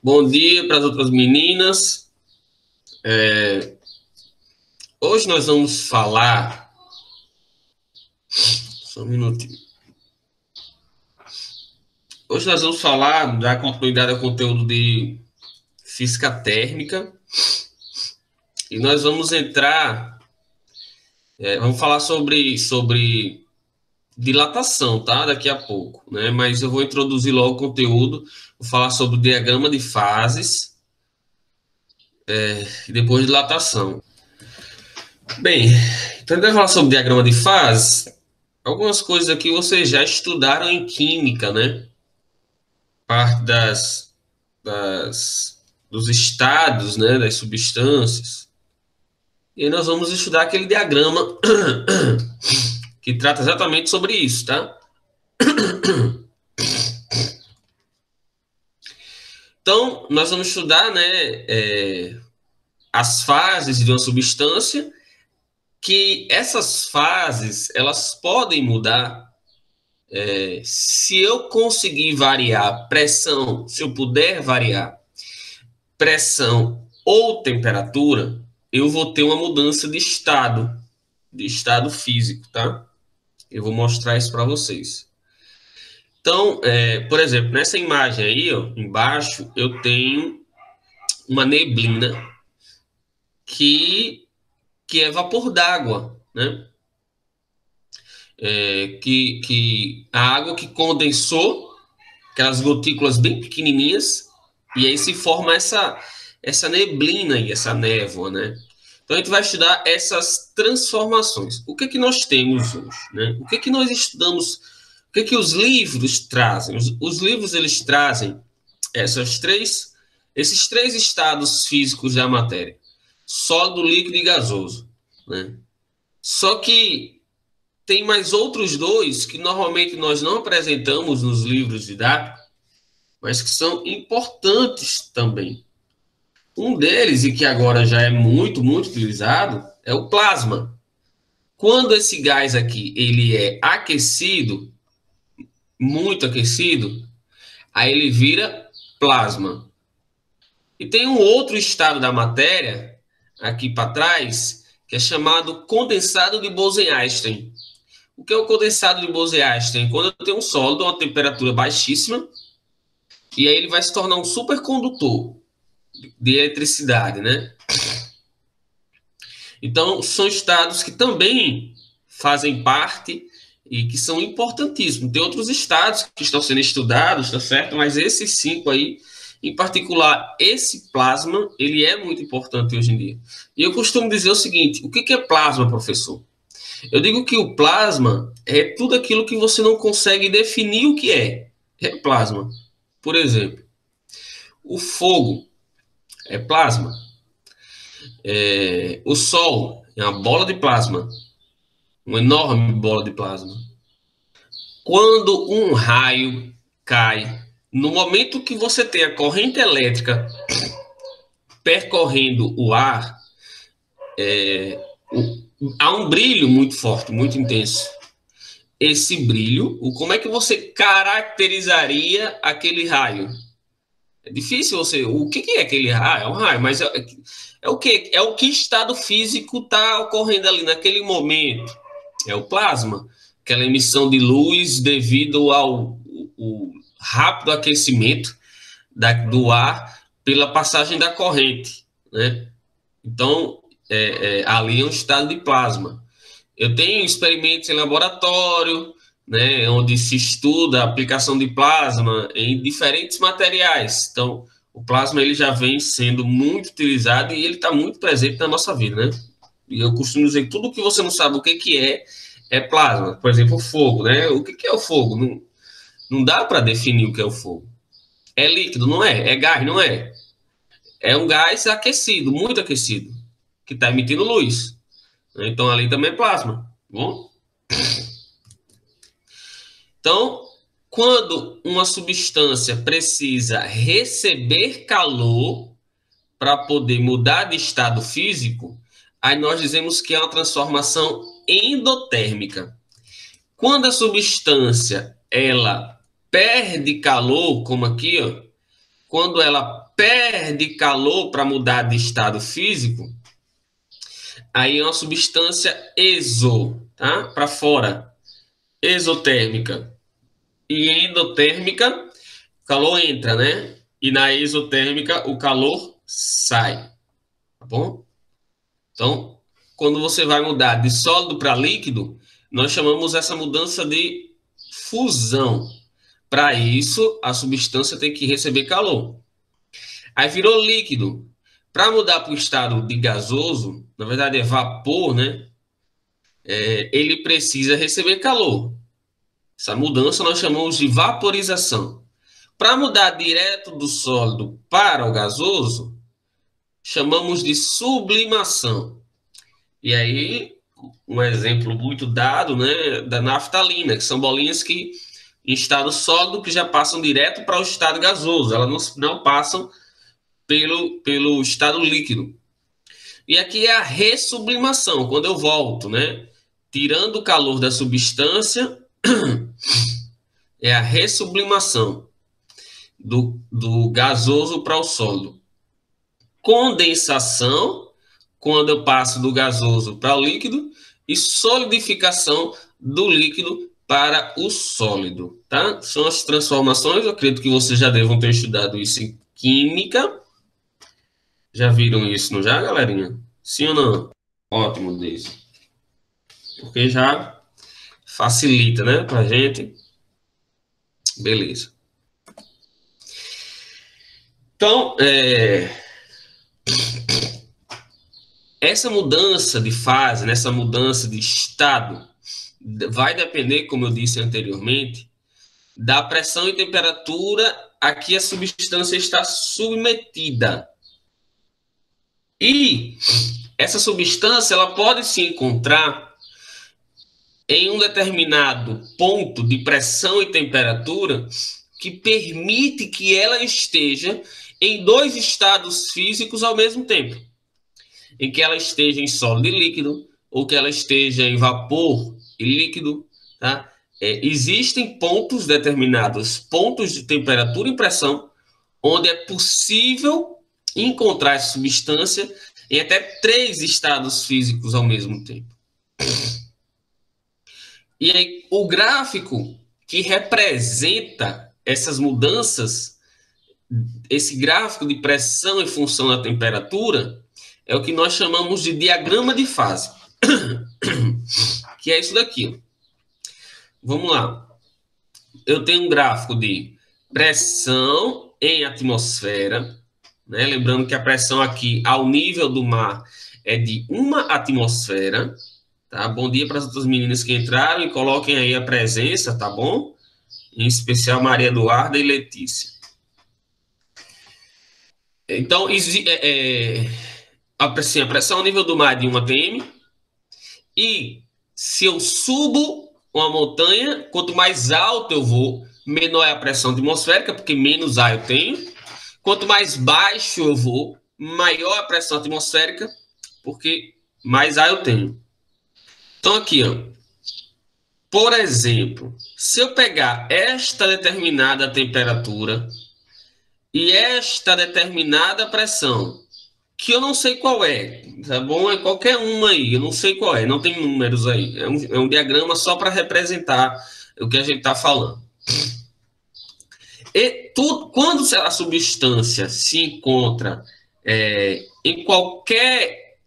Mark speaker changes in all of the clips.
Speaker 1: Bom dia para as outras meninas. Hoje nós vamos falar. Só um minutinho. Hoje nós vamos falar da continuidade ao conteúdo de física térmica. E nós vamos entrar. Vamos falar sobre dilatação, tá? Daqui a pouco, né? Mas eu vou introduzir logo o conteúdo. Vou falar sobre o diagrama de fases. E depois dilatação. Bem, então a gente vai falar sobre diagrama de fases. Algumas coisas aqui vocês já estudaram em química, né? Parte dos estados, né? Das substâncias. E nós vamos estudar aquele diagrama que trata exatamente sobre isso, tá? Então, nós vamos estudar, né? As fases de uma substância, que essas fases, elas podem mudar se eu conseguir variar pressão, se eu puder variar pressão ou temperatura, eu vou ter uma mudança de estado físico, tá? Eu vou mostrar isso para vocês. Então, por exemplo, nessa imagem aí, ó, embaixo, eu tenho uma neblina que é vapor d'água, né? Que a água que condensou, aquelas gotículas bem pequenininhas, e aí se forma essa neblina e essa névoa, né? Então a gente vai estudar essas transformações. O que que nós temos hoje, né? O que que nós estudamos? O que que os livros trazem? Os livros, eles trazem esses três estados físicos da matéria: sólido, líquido e gasoso, né? Só que tem mais outros dois que normalmente nós não apresentamos nos livros didáticos, mas que são importantes também. Um deles, e que agora já é muito, muito utilizado, é o plasma. Quando esse gás aqui ele é aquecido, muito aquecido, aí ele vira plasma. E tem um outro estado da matéria, aqui para trás, que é chamado condensado de Bose-Einstein. O que é o condensado de Bose-Einstein? Quando eu tenho um sólido a uma temperatura baixíssima, e aí ele vai se tornar um supercondutor de eletricidade, né? Então, são estados que também fazem parte e que são importantíssimos. Tem outros estados que estão sendo estudados, tá certo? Mas esses 5 aí, em particular, esse plasma, ele é muito importante hoje em dia. E eu costumo dizer o seguinte: o que é plasma, professor? Eu digo que o plasma é tudo aquilo que você não consegue definir o que é. É plasma. Por exemplo, o fogo é plasma. O Sol é uma bola de plasma. Uma enorme bola de plasma. Quando um raio cai, no momento que você tem a corrente elétrica percorrendo o ar, há um brilho muito forte, muito intenso. Esse brilho, como é que você caracterizaria aquele raio? É difícil você. O que é aquele raio? É um raio, mas é o que? É o que estado físico está ocorrendo ali naquele momento. É o plasma, aquela emissão de luz devido ao rápido aquecimento do ar pela passagem da corrente, né? Então, ali é um estado de plasma. Eu tenho experimentos em laboratório, né, onde se estuda a aplicação de plasma em diferentes materiais. Então, o plasma ele já vem sendo muito utilizado e ele está muito presente na nossa vida, né? E eu costumo dizer que tudo que você não sabe o que é plasma. Por exemplo, o fogo, né? O que é o fogo? Não dá para definir o que é o fogo. É líquido, não é? É gás, não é? É um gás aquecido, muito aquecido, que está emitindo luz. Então, ali também é plasma. Bom? Então, quando uma substância precisa receber calor para poder mudar de estado físico, aí nós dizemos que é uma transformação endotérmica. Quando a substância ela perde calor, como aqui, ó, quando ela perde calor para mudar de estado físico, aí é uma substância exo, tá? Para fora, exotérmica. E endotérmica, o calor entra, né? E na exotérmica, o calor sai, tá bom? Então, quando você vai mudar de sólido para líquido, nós chamamos essa mudança de fusão. Para isso, a substância tem que receber calor. Aí virou líquido. Para mudar para o estado de gasoso, na verdade é vapor, né? Ele precisa receber calor. Essa mudança nós chamamos de vaporização. Para mudar direto do sólido para o gasoso, chamamos de sublimação. E aí, um exemplo muito dado, né, da naftalina, que são bolinhas que em estado sólido que já passam direto para o estado gasoso, elas não passam pelo estado líquido. E aqui é a ressublimação, quando eu volto, né, tirando o calor da substância, é a ressublimação do gasoso para o sólido. Condensação, quando eu passo do gasoso para o líquido, e solidificação do líquido para o sólido, tá? São as transformações, eu acredito que vocês já devam ter estudado isso em química. Já viram isso, não já, galerinha? Sim ou não? Ótimo disso. Porque já facilita, né, pra gente. Beleza. Então, essa mudança de fase, nessa mudança de estado, vai depender, como eu disse anteriormente, da pressão e temperatura a que a substância está submetida. E essa substância ela pode se encontrar em um determinado ponto de pressão e temperatura que permite que ela esteja em dois estados físicos ao mesmo tempo. Em que ela esteja em sólido e líquido, ou que ela esteja em vapor e líquido, tá? Existem pontos determinados, pontos de temperatura e pressão, onde é possível encontrar essa substância em até 3 estados físicos ao mesmo tempo. E aí, o gráfico que representa essas mudanças, esse gráfico de pressão em função da temperatura, é o que nós chamamos de diagrama de fase. Que é isso daqui. Vamos lá. Eu tenho um gráfico de pressão em atmosfera, né? Lembrando que a pressão aqui ao nível do mar é de 1 atmosfera. Tá? Bom dia para as outras meninas que entraram e coloquem aí a presença, tá bom? Em especial Maria Eduarda e Letícia. Então, a pressão ao nível do mar é de 1 atm. E se eu subo uma montanha, quanto mais alto eu vou, menor é a pressão atmosférica, porque menos ar eu tenho. Quanto mais baixo eu vou, maior a pressão atmosférica, porque mais ar eu tenho. Então, aqui, ó. Por exemplo, se eu pegar esta determinada temperatura e esta determinada pressão, que eu não sei qual é, tá bom? É qualquer uma aí, eu não sei qual é, não tem números aí. É um diagrama só para representar o que a gente está falando. E quando a substância se encontra em qualquer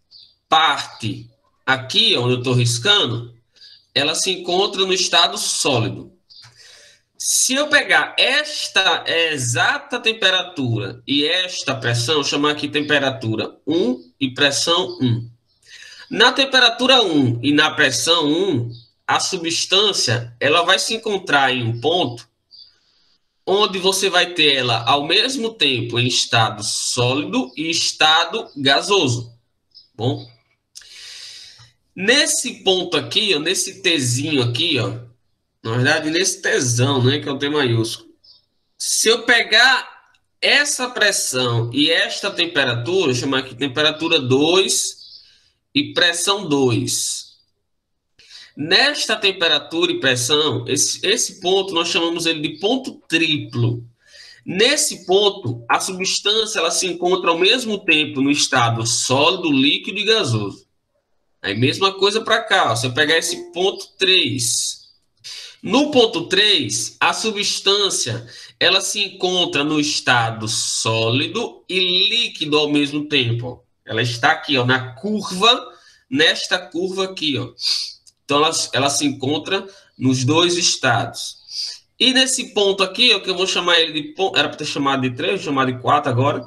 Speaker 1: parte aqui onde eu estou riscando, ela se encontra no estado sólido. Se eu pegar esta exata temperatura e esta pressão, chamar aqui temperatura 1 e pressão 1. Na temperatura 1 e na pressão 1, a substância ela vai se encontrar em um ponto onde você vai ter ela ao mesmo tempo em estado sólido e estado gasoso. Bom, nesse ponto aqui, ó, nesse Tzinho aqui, ó, na verdade, nesse Tzão, né, que é o T maiúsculo. Se eu pegar essa pressão e esta temperatura, vou chamar aqui temperatura 2 e pressão 2. Nesta temperatura e pressão, esse ponto nós chamamos ele de ponto triplo. Nesse ponto, a substância ela se encontra ao mesmo tempo no estado sólido, líquido e gasoso. Aí, mesma coisa para cá, ó, você pegar esse ponto 3. No ponto 3, a substância ela se encontra no estado sólido e líquido ao mesmo tempo. Ó. Ela está aqui, ó, na curva, nesta curva aqui. Ó. Então, ela se encontra nos dois estados. E nesse ponto aqui, ó, que eu vou chamar ele de ponto, era para ter chamado de 3, vou chamar de 4 agora.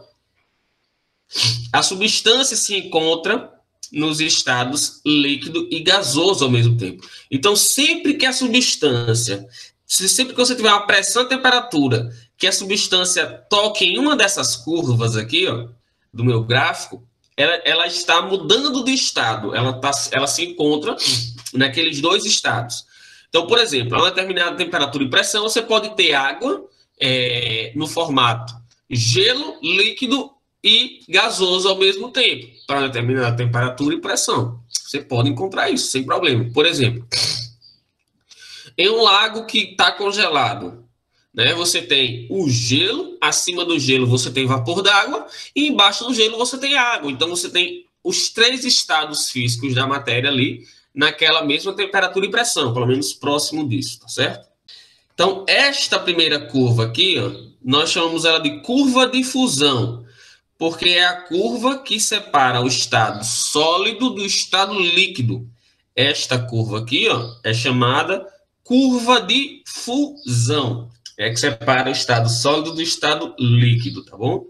Speaker 1: A substância se encontra nos estados líquido e gasoso ao mesmo tempo. Então, sempre que a substância, sempre que você tiver uma pressão e temperatura, que a substância toque em uma dessas curvas aqui, ó, do meu gráfico, ela está mudando de estado, ela se encontra naqueles dois estados. Então, por exemplo, a uma determinada temperatura e pressão, você pode ter água no formato gelo, líquido e gasoso ao mesmo tempo, para determinada temperatura e pressão. Você pode encontrar isso sem problema. Por exemplo, em um lago que está congelado, né, você tem o gelo, acima do gelo você tem vapor d'água e embaixo do gelo você tem água. Então você tem os três estados físicos da matéria ali naquela mesma temperatura e pressão, pelo menos próximo disso, tá certo? Então, esta primeira curva aqui, ó, nós chamamos ela de curva de fusão, porque é a curva que separa o estado sólido do estado líquido. Esta curva aqui, ó, é chamada curva de fusão. É que separa o estado sólido do estado líquido, tá bom?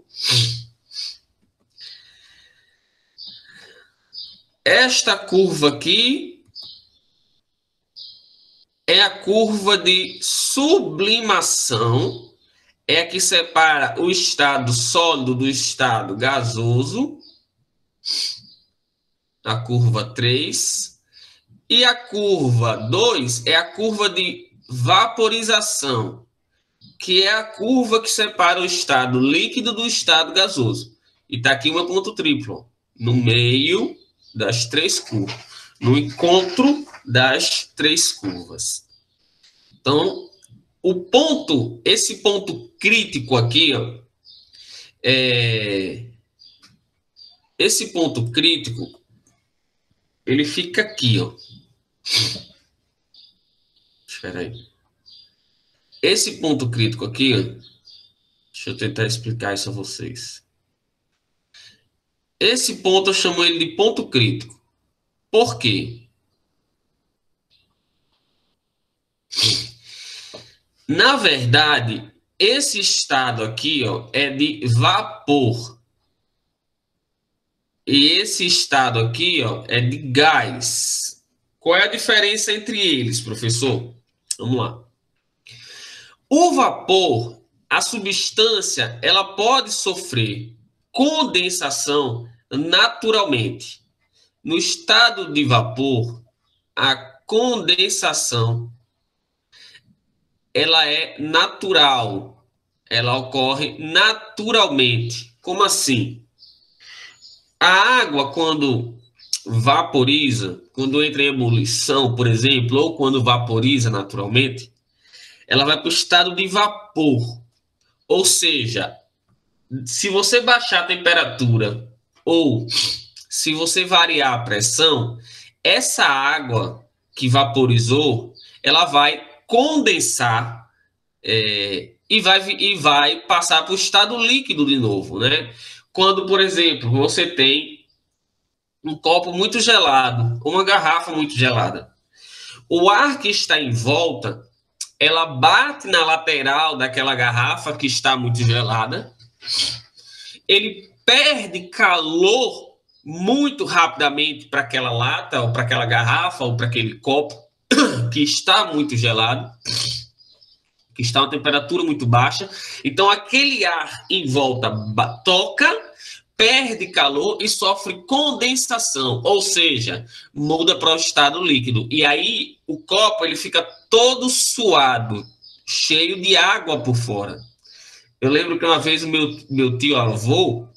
Speaker 1: Esta curva aqui é a curva de sublimação, é a que separa o estado sólido do estado gasoso, a curva 3, e a curva 2 é a curva de vaporização, que é a curva que separa o estado líquido do estado gasoso. E está aqui um ponto triplo, no meio das três curvas, no encontro das três curvas. Então, esse ponto crítico aqui, ó, esse ponto crítico, ele fica aqui, ó. Espera aí. Esse ponto crítico aqui, ó, deixa eu tentar explicar isso a vocês. Esse ponto eu chamo ele de ponto crítico. Por quê? Na verdade, esse estado aqui, ó, é de vapor. E esse estado aqui, ó, é de gás. Qual é a diferença entre eles, professor? Vamos lá. O vapor, a substância, ela pode sofrer condensação naturalmente. No estado de vapor, a condensação ela é natural, ela ocorre naturalmente. Como assim? A água, quando vaporiza, quando entra em ebulição, por exemplo, ou quando vaporiza naturalmente, ela vai para o estado de vapor. Ou seja, se você baixar a temperatura ou se você variar a pressão, essa água que vaporizou, ela vai condensar e vai passar para o estado líquido de novo, né? Quando, por exemplo, você tem um copo muito gelado, uma garrafa muito gelada, o ar que está em volta, ela bate na lateral daquela garrafa que está muito gelada, ele perde calor muito rapidamente para aquela lata, ou para aquela garrafa, ou para aquele copo que está muito gelado, que está a uma temperatura muito baixa. Então, aquele ar em volta toca, perde calor e sofre condensação, ou seja, muda para o estado líquido. E aí, o copo ele fica todo suado, cheio de água por fora. Eu lembro que uma vez o meu tio-avô,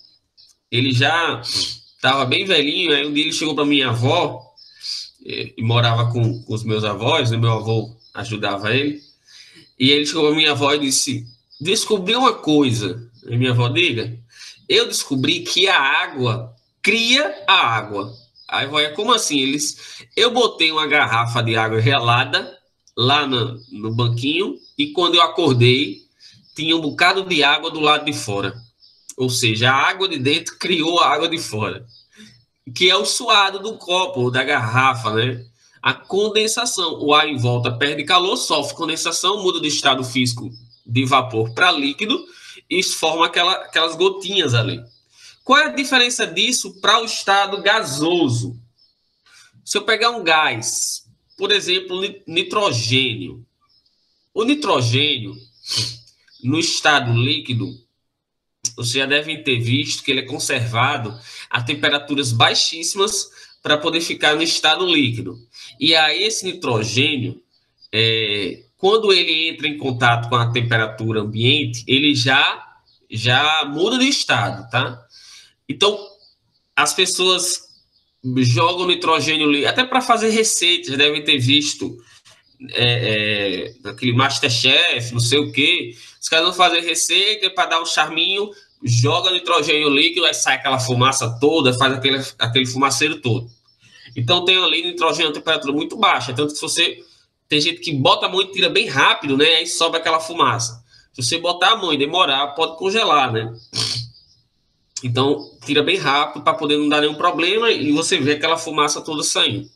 Speaker 1: ele já estava bem velhinho, aí um dia ele chegou para minha avó, e morava com os meus avós, né? Meu avô ajudava ele, e ele chegou para minha avó e disse: descobri uma coisa, minha avó diga, eu descobri que a água cria a água. Aí, vó, como assim? Eu botei uma garrafa de água gelada lá no banquinho e quando eu acordei, tinha um bocado de água do lado de fora. Ou seja, a água de dentro criou a água de fora, que é o suado do copo, da garrafa, né? A condensação. O ar em volta perde calor, sofre condensação, muda de estado físico de vapor para líquido e forma aquelas gotinhas ali. Qual é a diferença disso para o estado gasoso? Se eu pegar um gás, por exemplo, nitrogênio, o nitrogênio, no estado líquido, vocês já devem ter visto que ele é conservado a temperaturas baixíssimas para poder ficar no estado líquido. E aí esse nitrogênio, quando ele entra em contato com a temperatura ambiente, ele já muda de estado, tá? Então, as pessoas jogam nitrogênio líquido, até para fazer receitas, devem ter visto aquele Masterchef, não sei o quê. Os caras vão fazer receita para dar um charminho, joga nitrogênio líquido, aí sai aquela fumaça toda, faz aquele fumaceiro todo. Então tem ali nitrogênio a temperatura muito baixa, tanto que se você... Tem gente que bota a mão e tira bem rápido, né? Aí sobe aquela fumaça. Se você botar a mão e demorar, pode congelar, né? Então, tira bem rápido para poder não dar nenhum problema e você vê aquela fumaça toda saindo.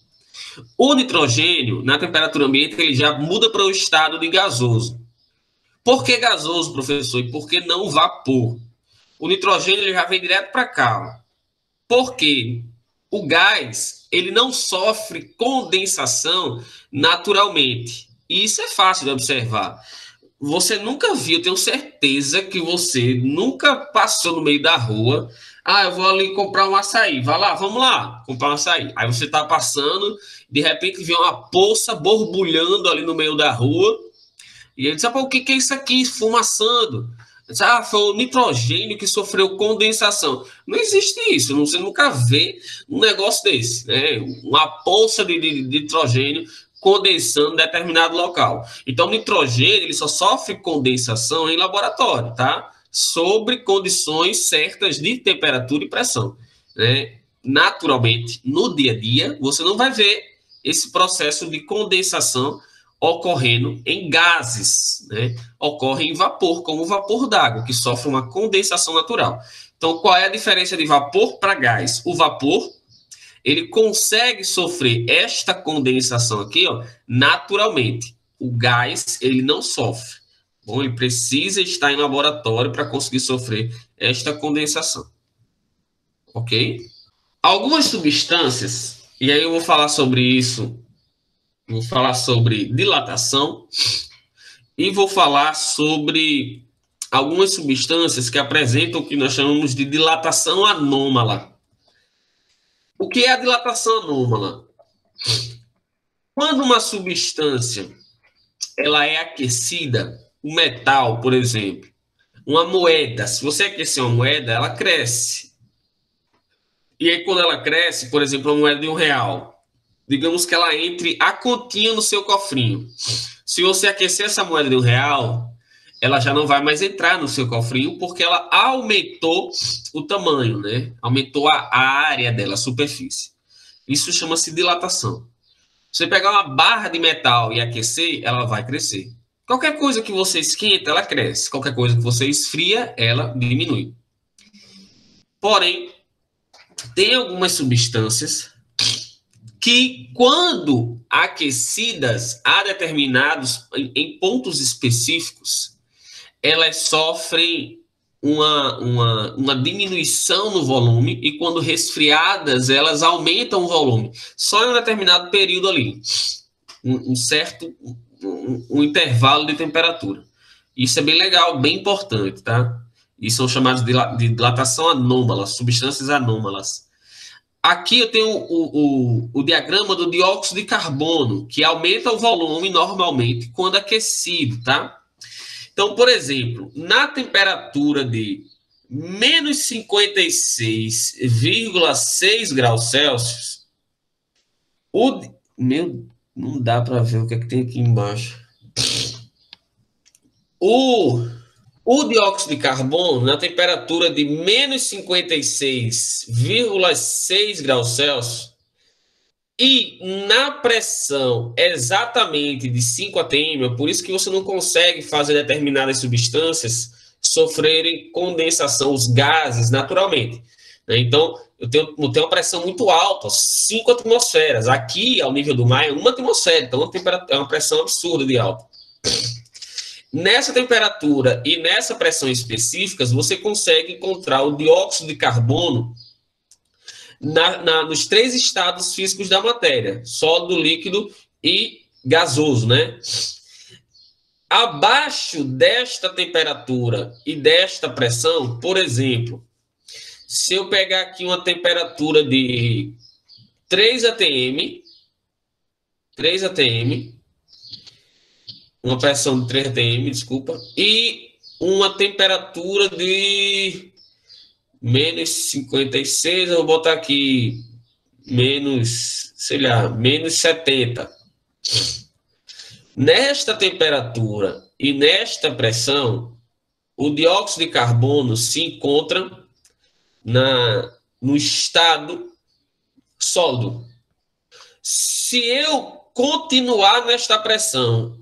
Speaker 1: O nitrogênio, na temperatura ambiente, ele já muda para o estado de gasoso. Por que gasoso, professor? E por que não vapor? O nitrogênio ele já vem direto para cá. Porque o gás ele não sofre condensação naturalmente. E isso é fácil de observar. Você nunca viu, eu tenho certeza que você nunca passou no meio da rua. Ah, eu vou ali comprar um açaí. Vai lá, vamos lá, comprar um açaí. Aí você está passando, de repente vê uma poça borbulhando ali no meio da rua. E ele diz, o que é isso aqui, esfumaçando? Diz, foi o nitrogênio que sofreu condensação. Não existe isso, você nunca vê um negócio desse, né? Uma poça de nitrogênio condensando em determinado local. Então, o nitrogênio ele só sofre condensação em laboratório, tá? Sobre condições certas de temperatura e pressão, né? Naturalmente, no dia a dia, você não vai ver esse processo de condensação ocorrendo em gases, né? Ocorre em vapor, como o vapor d'água, que sofre uma condensação natural. Então, qual é a diferença de vapor para gás? O vapor ele consegue sofrer esta condensação aqui, ó, naturalmente. O gás, ele não sofre. Bom, ele precisa estar em laboratório para conseguir sofrer esta condensação. Ok? Algumas substâncias, e aí eu vou falar sobre isso, vou falar sobre dilatação e vou falar sobre algumas substâncias que apresentam o que nós chamamos de dilatação anômala. O que é a dilatação anômala? Quando uma substância ela é aquecida, o metal, por exemplo, uma moeda, se você aquecer uma moeda, ela cresce. E aí, quando ela cresce, por exemplo, uma moeda de R$1, digamos que ela entre a continha no seu cofrinho. Se você aquecer essa moeda de R$1, ela já não vai mais entrar no seu cofrinho porque ela aumentou o tamanho, né? Aumentou a área dela, a superfície. Isso chama-se dilatação. Você pegar uma barra de metal e aquecer, ela vai crescer. Qualquer coisa que você esquenta, ela cresce. Qualquer coisa que você esfria, ela diminui. Porém, tem algumas substâncias que, quando aquecidas a determinados, em pontos específicos, elas sofrem uma diminuição no volume e, quando resfriadas, elas aumentam o volume. Só em um determinado período ali. Um intervalo de temperatura. Isso é bem legal, bem importante, tá? E são chamados de dilatação anômala, substâncias anômalas. Aqui eu tenho o diagrama do dióxido de carbono, que aumenta o volume normalmente quando aquecido, tá? Então, por exemplo, na temperatura de menos 56,6 graus Celsius, não dá para ver o que é que tem aqui embaixo. O dióxido de carbono, na temperatura de menos 56,6 graus Celsius e na pressão exatamente de 5 atm, por isso que você não consegue fazer determinadas substâncias sofrerem condensação, os gases, naturalmente. Então, eu tenho uma pressão muito alta, 5 atmosferas. Aqui, ao nível do mar, é 1 atmosfera, então é uma pressão absurda de alta. Nessa temperatura e nessa pressão específicas, você consegue encontrar o dióxido de carbono nos 3 estados físicos da matéria, sólido, líquido e gasoso, né? Abaixo desta temperatura e desta pressão, por exemplo, se eu pegar aqui uma temperatura de 3 atm, uma pressão de 3 atm, desculpa, e uma temperatura de menos 56, eu vou botar aqui menos, sei lá, menos 70. Nesta temperatura e nesta pressão, o dióxido de carbono se encontra no estado sólido. Se eu continuar nesta pressão,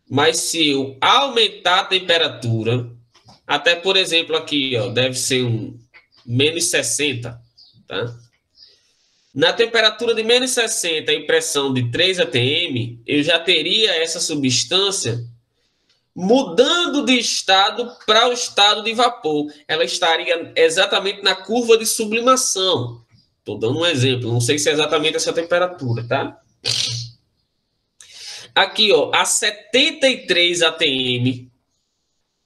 Speaker 1: mas se eu aumentar a temperatura, até, por exemplo, aqui, ó, deve ser menos 60, tá? Na temperatura de menos 60 e pressão de 3 atm, eu já teria essa substância mudando de estado para o estado de vapor. Ela estaria exatamente na curva de sublimação. Estou dando um exemplo, não sei se é exatamente essa temperatura, tá? Aqui, ó, a 73 atm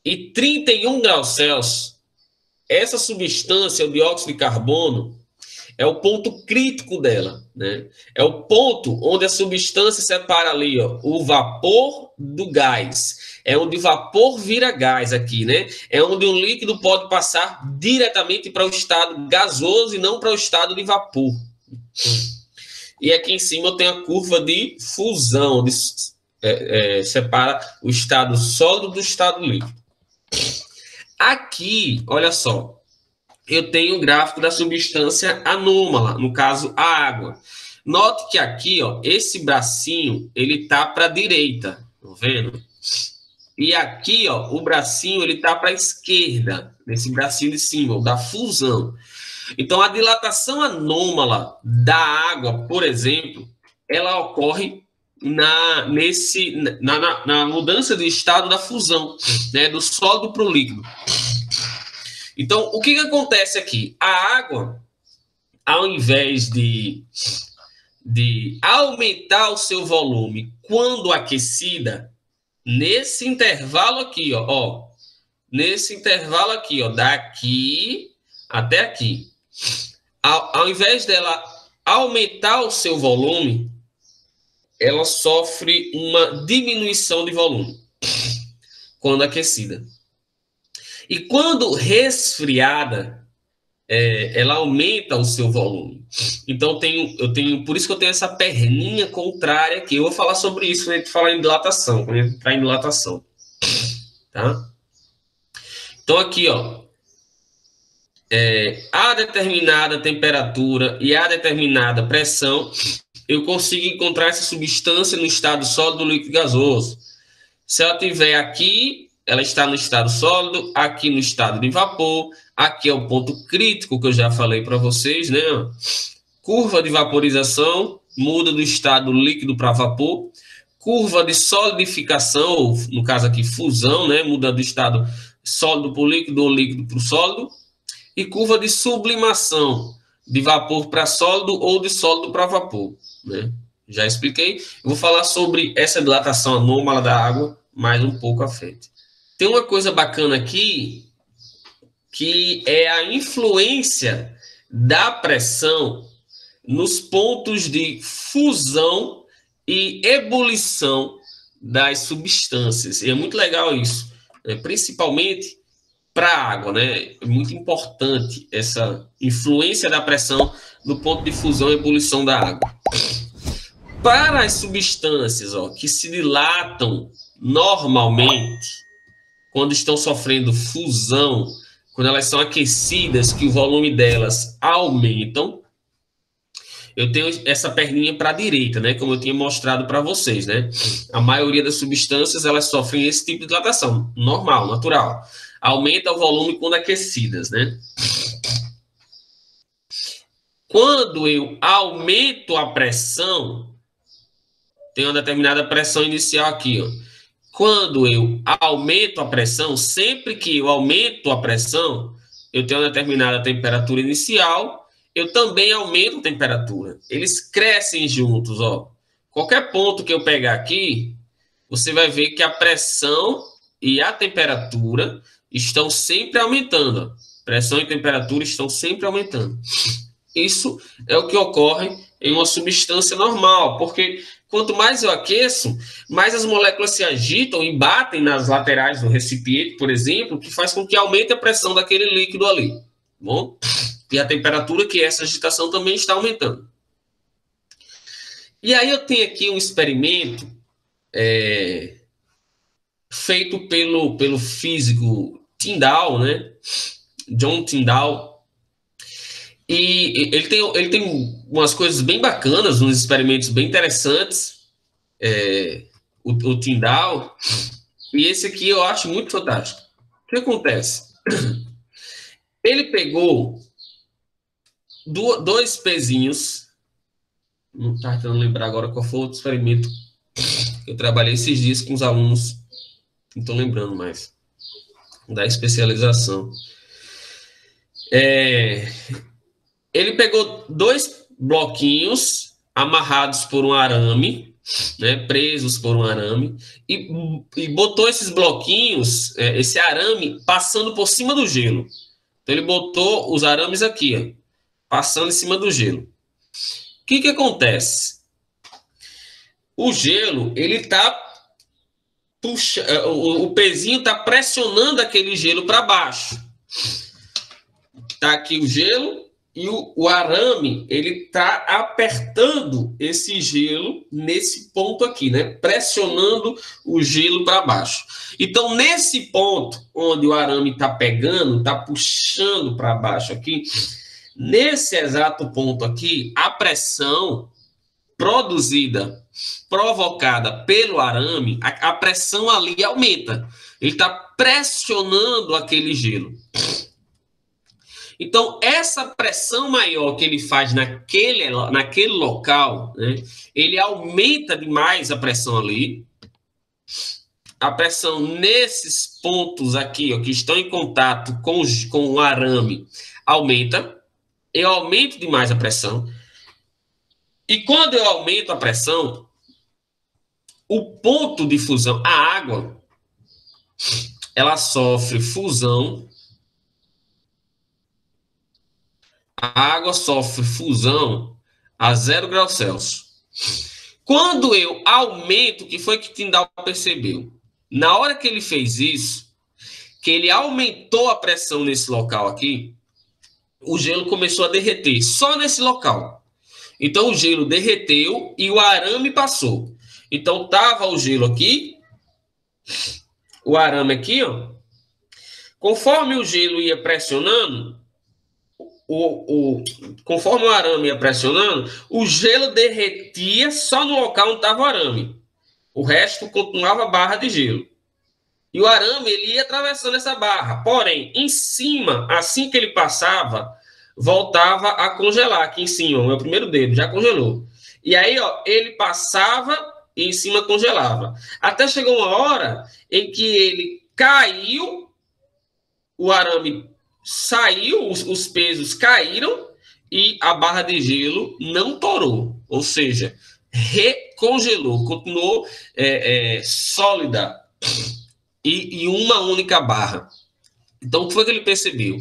Speaker 1: e 31 graus Celsius, essa substância, o dióxido de carbono, é o ponto crítico dela, né? É o ponto onde a substância separa ali, ó, o vapor do gás. É onde o vapor vira gás aqui, né? É onde um líquido pode passar diretamente para o estado gasoso e não para o estado de vapor. E aqui em cima eu tenho a curva de fusão, onde separa o estado sólido do estado líquido. Aqui, olha só, eu tenho o gráfico da substância anômala, no caso, a água. Note que aqui, ó, esse bracinho, ele tá para a direita, tá vendo? E aqui, ó, o bracinho, ele tá para a esquerda, nesse bracinho de cima, o da fusão. Então, a dilatação anômala da água, por exemplo, ela ocorre na mudança de estado da fusão, né, do sólido para o líquido. Então, o que acontece aqui? A água, ao invés de aumentar o seu volume quando aquecida, nesse intervalo aqui, ó, nesse intervalo aqui, ó, daqui até aqui, ao invés dela aumentar o seu volume, ela sofre uma diminuição de volume quando aquecida. E quando resfriada, ela aumenta o seu volume. Então, por isso que eu tenho essa perninha contrária aqui. Eu vou falar sobre isso quando a gente falar em dilatação, quando a gente entrar em dilatação. Tá? Então, aqui, ó, a determinada temperatura e a determinada pressão, eu consigo encontrar essa substância no estado sólido, líquido, gasoso. Se ela estiver aqui, ela está no estado sólido, aqui no estado de vapor, aqui é o ponto crítico que eu já falei para vocês, né? Curva de vaporização, muda do estado líquido para vapor. Curva de solidificação, no caso aqui fusão, né? Muda do estado sólido para o líquido ou líquido para o sólido. E curva de sublimação, de vapor para sólido ou de sólido para vapor, né? Já expliquei. Eu vou falar sobre essa dilatação anômala da água mais um pouco à frente. Tem uma coisa bacana aqui, que é a influência da pressão nos pontos de fusão e ebulição das substâncias. E é muito legal isso, né? Principalmente para a água, né? É muito importante essa influência da pressão no ponto de fusão e ebulição da água. Para as substâncias, ó, que se dilatam normalmente, quando estão sofrendo fusão, quando elas são aquecidas, que o volume delas aumentam, eu tenho essa perninha para a direita, né? Como eu tinha mostrado para vocês, né? A maioria das substâncias, elas sofrem esse tipo de dilatação, normal, natural. Aumenta o volume quando aquecidas, né? Quando eu aumento a pressão, tem uma determinada pressão inicial aqui, ó. Quando eu aumento a pressão, sempre que eu aumento a pressão, eu tenho uma determinada temperatura inicial, eu também aumento a temperatura. Eles crescem juntos, ó. Qualquer ponto que eu pegar aqui, você vai ver que a pressão e a temperatura estão sempre aumentando. Pressão e temperatura estão sempre aumentando. Isso é o que ocorre em uma substância normal, porque quanto mais eu aqueço, mais as moléculas se agitam e batem nas laterais do recipiente, por exemplo, que faz com que aumente a pressão daquele líquido ali. Bom? E a temperatura, que essa agitação também está aumentando. E aí eu tenho aqui um experimento feito pelo físico Tyndall, né? John Tyndall. E ele tem umas coisas bem bacanas, uns experimentos bem interessantes, o Tyndall, e esse aqui eu acho muito fantástico. O que acontece? Ele pegou dois pezinhos, não estou tentando lembrar agora qual foi o outro experimento que eu trabalhei esses dias com os alunos, não estou lembrando mais, da especialização. Ele pegou dois bloquinhos amarrados por um arame, né, presos por um arame, e botou esses bloquinhos, esse arame, passando por cima do gelo. Então, ele botou os arames aqui, ó, passando em cima do gelo. O que acontece? O gelo, ele está puxando, o pezinho está pressionando aquele gelo para baixo. Está aqui o gelo e o arame, ele está apertando esse gelo nesse ponto aqui, né? Pressionando o gelo para baixo. Então, nesse ponto onde o arame está pegando, está puxando para baixo aqui, nesse exato ponto aqui, a pressão provocada pelo arame, a pressão ali aumenta. Ele está pressionando aquele gelo. Então, essa pressão maior que ele faz naquele local, né, ele aumenta demais a pressão ali. A pressão nesses pontos aqui, ó, que estão em contato com o arame, aumenta. Eu aumento demais a pressão. E quando eu aumento a pressão, o ponto de fusão, a água, ela sofre fusão. A água sofre fusão a 0 graus Celsius. Quando eu aumento, o que foi que Tyndall percebeu? Na hora que ele fez isso, que ele aumentou a pressão nesse local aqui, o gelo começou a derreter, só nesse local. Então, o gelo derreteu e o arame passou. Então, estava o gelo aqui, o arame aqui, ó. Conforme o gelo ia pressionando, conforme o arame ia pressionando, o gelo derretia só no local onde estava o arame. O resto continuava barra de gelo. E o arame, ele ia atravessando essa barra. Porém, em cima, assim que ele passava, voltava a congelar. Aqui em cima, o meu primeiro dedo já congelou. E aí, ó, ele passava e em cima congelava. Até chegou uma hora em que ele caiu, o arame saiu, os pesos caíram e a barra de gelo não torou, ou seja, recongelou, continuou sólida e uma única barra. Então, o que foi que ele percebeu?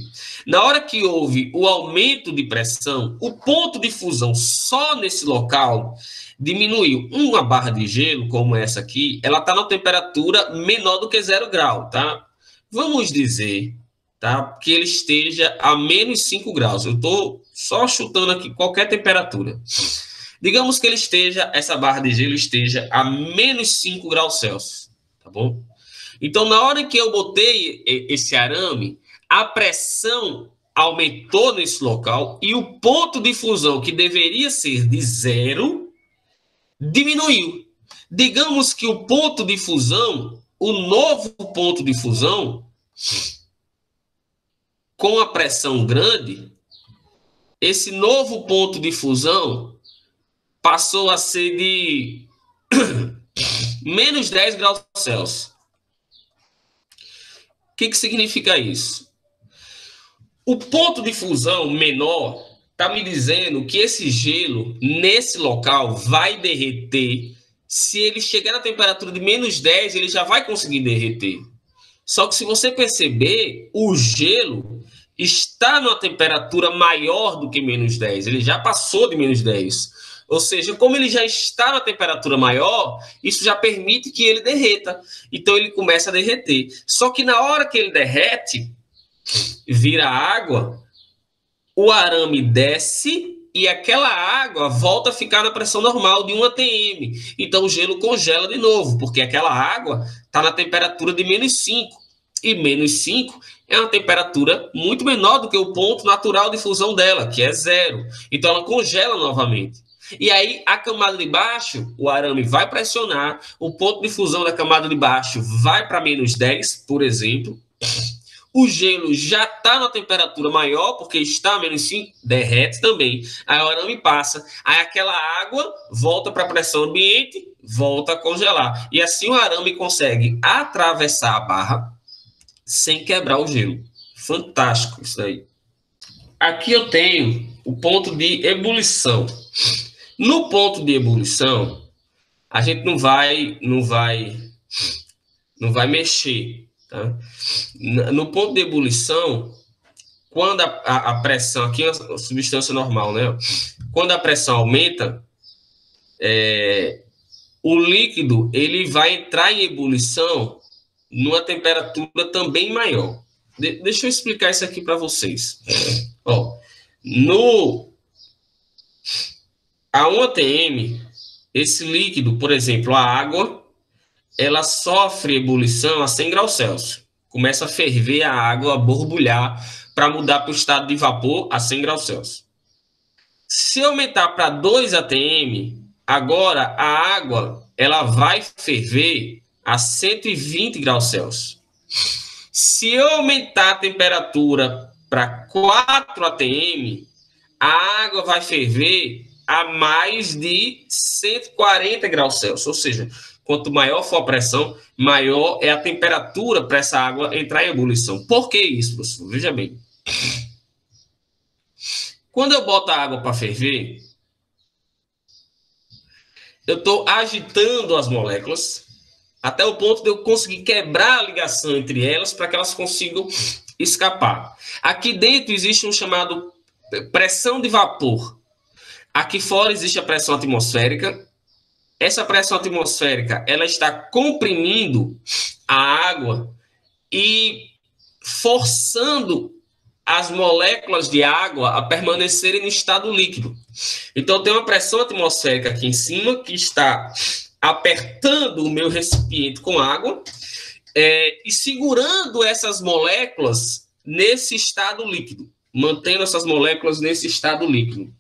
Speaker 1: Na hora que houve o aumento de pressão, o ponto de fusão só nesse local diminuiu. Uma barra de gelo, como essa aqui, ela está na temperatura menor do que 0 grau, tá? Vamos dizer, tá, que ele esteja a menos 5 graus. Eu estou só chutando aqui qualquer temperatura. Digamos que ele esteja, essa barra de gelo esteja a menos 5 graus Celsius, tá bom? Então, na hora que eu botei esse arame, a pressão aumentou nesse local e o ponto de fusão, que deveria ser de 0, diminuiu. Digamos que o ponto de fusão, o novo ponto de fusão, com a pressão grande, esse novo ponto de fusão passou a ser de menos 10 graus Celsius. O que significa isso? O ponto de fusão menor está me dizendo que esse gelo, nesse local, vai derreter. Se ele chegar na temperatura de menos 10, ele já vai conseguir derreter. Só que se você perceber, o gelo está numa temperatura maior do que menos 10. Ele já passou de menos 10. Ou seja, como ele já está na temperatura maior, isso já permite que ele derreta. Então, ele começa a derreter. Só que na hora que ele derrete, vira água, o arame desce e aquela água volta a ficar na pressão normal de 1 atm. Então, o gelo congela de novo, porque aquela água está na temperatura de menos 5. E menos 5 é uma temperatura muito menor do que o ponto natural de fusão dela, que é 0. Então, ela congela novamente. E aí, a camada de baixo, o arame vai pressionar, o ponto de fusão da camada de baixo vai para menos 10, por exemplo. O gelo já está na temperatura maior, porque está a menos 5, derrete também. Aí o arame passa. Aí aquela água volta para a pressão ambiente, volta a congelar. E assim o arame consegue atravessar a barra sem quebrar o gelo. Fantástico isso aí. Aqui eu tenho o ponto de ebulição. No ponto de ebulição, a gente não vai mexer. Tá? No ponto de ebulição, quando a pressão, aqui é uma substância normal, né? Quando a pressão aumenta, o líquido ele vai entrar em ebulição numa temperatura também maior. Deixa eu explicar isso aqui para vocês. Ó, a 1 atm, esse líquido, por exemplo, a água, ela sofre ebulição a 100 graus Celsius. Começa a ferver a água, a borbulhar, para mudar para o estado de vapor a 100 graus Celsius. Se aumentar para 2 atm, agora a água ela vai ferver a 120 graus Celsius. Se eu aumentar a temperatura para 4 atm, a água vai ferver a mais de 140 graus Celsius. Ou seja, quanto maior for a pressão, maior é a temperatura para essa água entrar em ebulição. Por que isso, professor? Veja bem. Quando eu boto a água para ferver, eu estou agitando as moléculas até o ponto de eu conseguir quebrar a ligação entre elas para que elas consigam escapar. Aqui dentro existe um chamado pressão de vapor. Aqui fora existe a pressão atmosférica. Essa pressão atmosférica ela está comprimindo a água e forçando as moléculas de água a permanecerem no estado líquido. Então, tem uma pressão atmosférica aqui em cima que está apertando o meu recipiente com água e segurando essas moléculas nesse estado líquido, mantendo essas moléculas nesse estado líquido.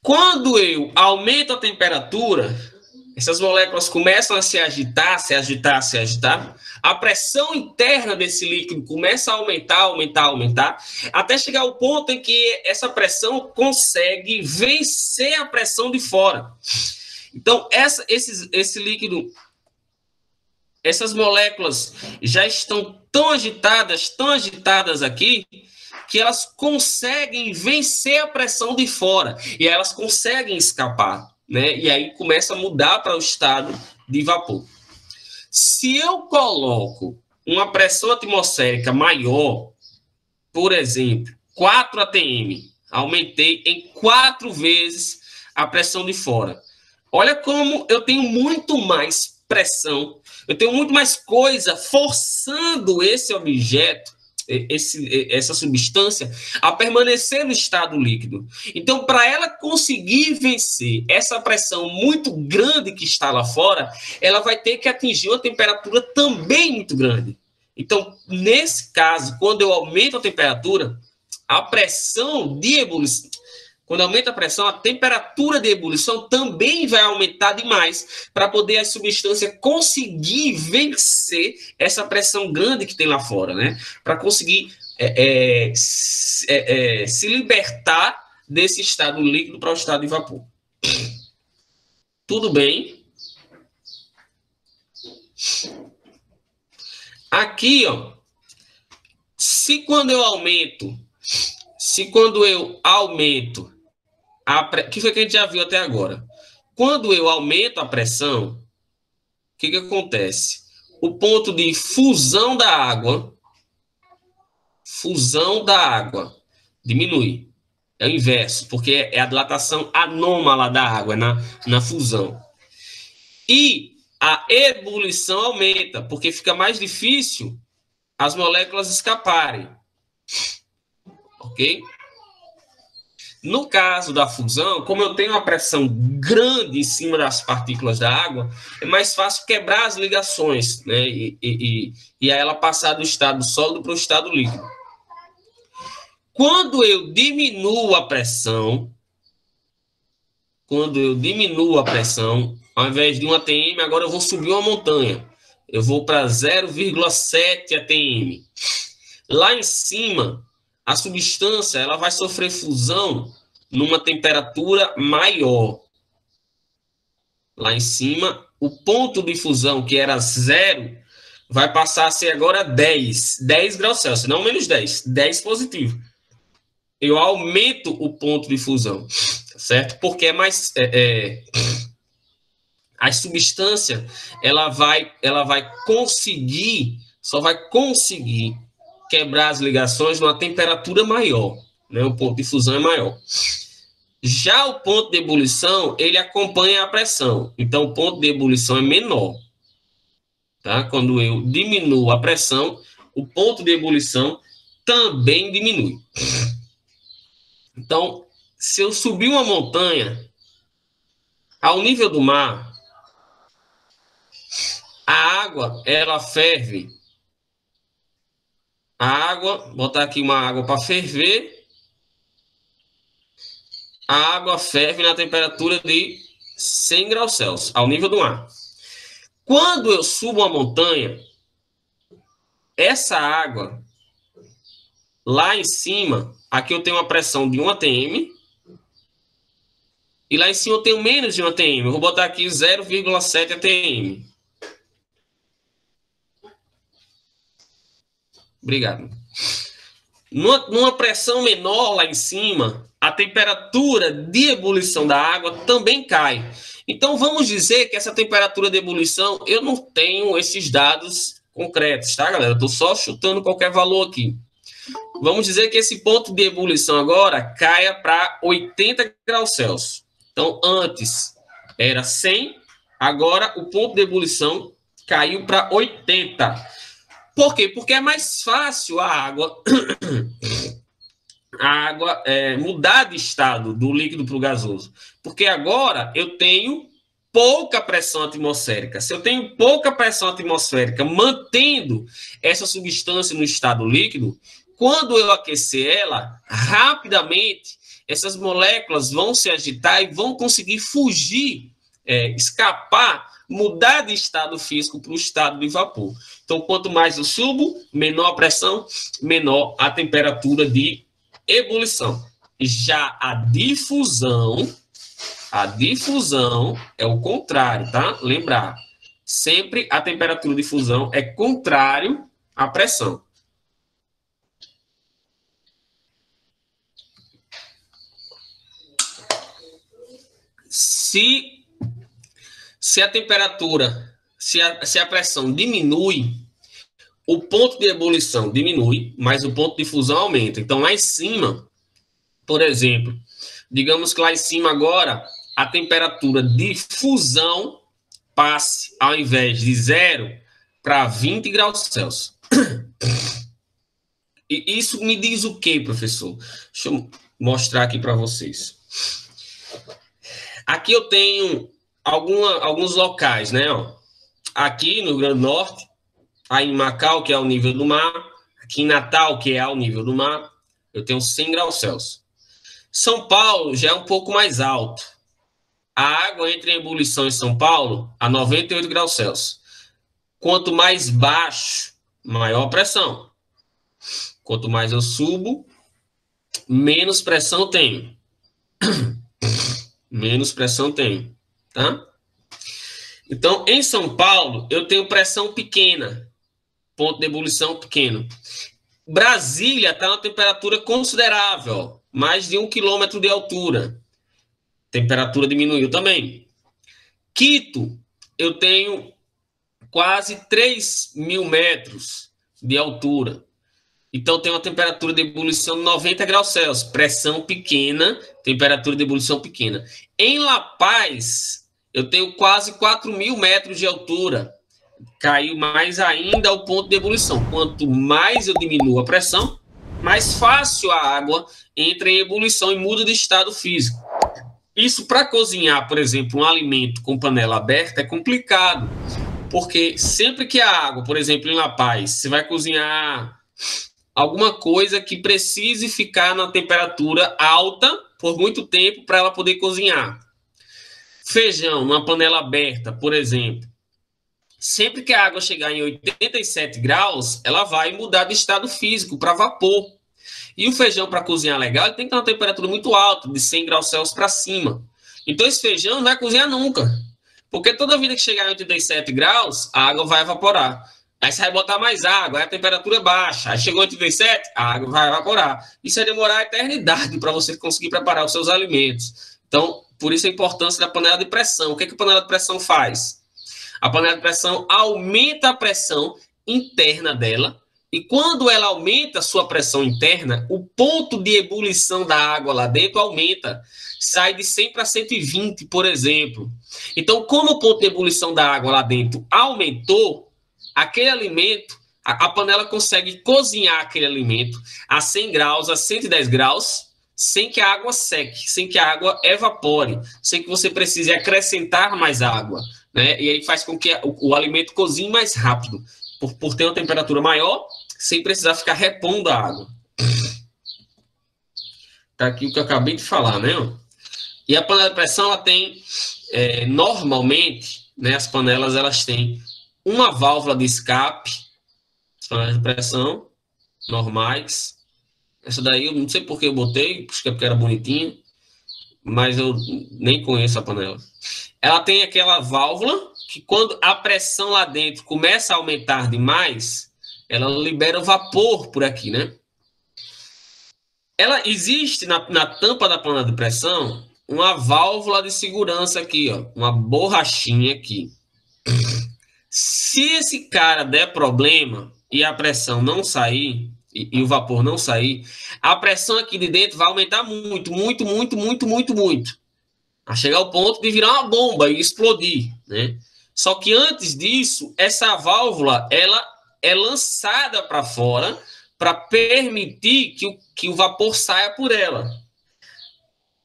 Speaker 1: Quando eu aumento a temperatura, essas moléculas começam a se agitar, a pressão interna desse líquido começa a aumentar, até chegar ao ponto em que essa pressão consegue vencer a pressão de fora. Então, esse líquido, essas moléculas já estão tão agitadas aqui, que elas conseguem vencer a pressão de fora e elas conseguem escapar, né? E aí começa a mudar para o estado de vapor. Se eu coloco uma pressão atmosférica maior, por exemplo, 4 atm, aumentei em 4 vezes a pressão de fora. Olha como eu tenho muito mais pressão, eu tenho muito mais coisa forçando esse objeto essa substância a permanecer no estado líquido. Então, para ela conseguir vencer essa pressão muito grande que está lá fora, ela vai ter que atingir uma temperatura também muito grande. Então, nesse caso, quando eu aumento a temperatura, a pressão de ebulição, quando aumenta a pressão, a temperatura de ebulição também vai aumentar demais para poder a substância conseguir vencer essa pressão grande que tem lá fora, né? Para conseguir se libertar desse estado líquido para o estado de vapor. Tudo bem? Aqui, ó, se quando eu aumento que foi que a gente já viu até agora. Quando eu aumento a pressão, o que acontece? O ponto de fusão da água diminui. É o inverso, porque é a dilatação anômala da água na fusão. E a ebulição aumenta, porque fica mais difícil as moléculas escaparem. Ok? No caso da fusão, como eu tenho uma pressão grande em cima das partículas da água, é mais fácil quebrar as ligações, né? E aí ela passar do estado sólido para o estado líquido. Quando eu diminuo a pressão, ao invés de 1 atm, agora eu vou subir uma montanha. Eu vou para 0,7 atm. Lá em cima, a substância ela vai sofrer fusão numa temperatura maior. Lá em cima, o ponto de fusão, que era 0, vai passar a ser agora 10 graus Celsius, não menos 10 positivo. Eu aumento o ponto de fusão, certo? Porque é mais... a substância, ela vai conseguir, só vai conseguir quebrar as ligações numa temperatura maior, né? O ponto de fusão é maior. Já o ponto de ebulição, ele acompanha a pressão. Então, o ponto de ebulição é menor. Tá? Quando eu diminuo a pressão, o ponto de ebulição também diminui. Então, se eu subir uma montanha ao nível do mar, a água, ela ferve. A água, botar aqui uma água para ferver. A água ferve na temperatura de 100 graus Celsius, ao nível do mar. Quando eu subo uma montanha, essa água, lá em cima, aqui eu tenho uma pressão de 1 atm, e lá em cima eu tenho menos de 1 atm. Eu vou botar aqui 0,7 atm. Obrigado. Numa pressão menor lá em cima, a temperatura de ebulição da água também cai. Então, vamos dizer que essa temperatura de ebulição, eu não tenho esses dados concretos, tá, galera? Eu estou só chutando qualquer valor aqui. Vamos dizer que esse ponto de ebulição agora caia para 80 graus Celsius. Então, antes era 100, agora o ponto de ebulição caiu para 80. Por quê? Porque é mais fácil a água mudar de estado do líquido para o gasoso. Porque agora eu tenho pouca pressão atmosférica. Se eu tenho pouca pressão atmosférica mantendo essa substância no estado líquido, quando eu aquecer ela, rapidamente essas moléculas vão se agitar e vão conseguir fugir, escapar, mudar de estado físico para o estado de vapor. Então, quanto mais eu subo, menor a pressão, menor a temperatura de ebulição. Já a difusão é o contrário, tá? Lembrar, sempre a temperatura de fusão é contrário à pressão. Se a temperatura, se a pressão diminui, o ponto de ebulição diminui, mas o ponto de fusão aumenta. Então, lá em cima, por exemplo, digamos que lá em cima agora, a temperatura de fusão passe, ao invés de 0, para 20 graus Celsius. Isso me diz o quê, professor? Deixa eu mostrar aqui para vocês. Aqui eu tenho alguns locais, né? Ó. Aqui no Rio Grande do Norte, aí em Macau, que é ao nível do mar, aqui em Natal, que é ao nível do mar, eu tenho 100 graus Celsius. São Paulo já é um pouco mais alto. A água entra em ebulição em São Paulo a 98 graus Celsius. Quanto mais baixo, maior pressão. Quanto mais eu subo, menos pressão tenho. Menos pressão tenho, tá? Então, em São Paulo, eu tenho pressão pequena, ponto de ebulição pequeno. Brasília está na temperatura considerável, mais de 1 quilômetro de altura. Temperatura diminuiu também. Quito, eu tenho quase 3.000 metros de altura. Então, tem uma temperatura de ebulição de 90 graus Celsius. Pressão pequena, temperatura de ebulição pequena. Em La Paz, eu tenho quase 4.000 metros de altura. Caiu mais ainda o ponto de ebulição. Quanto mais eu diminuo a pressão, mais fácil a água entra em ebulição e muda de estado físico. Isso para cozinhar, por exemplo, um alimento com panela aberta é complicado. Porque sempre que a água, por exemplo, em La Paz, você vai cozinhar alguma coisa que precise ficar na temperatura alta por muito tempo para ela poder cozinhar. Feijão, numa panela aberta, por exemplo. Sempre que a água chegar em 87 graus, ela vai mudar de estado físico para vapor. E o feijão, para cozinhar legal, ele tem que ter uma temperatura muito alta, de 100 graus Celsius para cima. Então, esse feijão não vai cozinhar nunca. Porque toda vida que chegar em 87 graus, a água vai evaporar. Aí você vai botar mais água, aí a temperatura baixa. Aí chegou em 87, a água vai evaporar. Isso vai demorar a eternidade para você conseguir preparar os seus alimentos. Então, por isso a importância da panela de pressão. O que a panela de pressão faz? A panela de pressão aumenta a pressão interna dela. E quando ela aumenta a sua pressão interna, o ponto de ebulição da água lá dentro aumenta. Sai de 100 para 120, por exemplo. Então, como o ponto de ebulição da água lá dentro aumentou, aquele alimento, a panela consegue cozinhar aquele alimento a 100 graus, a 110 graus, sem que a água seque, sem que a água evapore, sem que você precise acrescentar mais água, né? E aí faz com que o alimento cozinhe mais rápido, por ter uma temperatura maior, sem precisar ficar repondo a água. Tá aqui o que eu acabei de falar, né? E a panela de pressão, ela tem, normalmente, né, as panelas, elas têm uma válvula de escape, as panelas de pressão normais. Essa daí eu não sei porque eu botei, acho que é porque era bonitinha, mas eu nem conheço a panela. Ela tem aquela válvula que quando a pressão lá dentro começa a aumentar demais, ela libera o vapor por aqui, né? Ela existe na tampa da panela de pressão uma válvula de segurança aqui, ó, uma borrachinha aqui. Se esse cara der problema e a pressão não sair, e o vapor não sair, a pressão aqui de dentro vai aumentar muito, muito, muito, muito, muito, muito. A chegar ao ponto de virar uma bomba e explodir, né? Só que antes disso, essa válvula, ela é lançada para fora para permitir que o vapor saia por ela.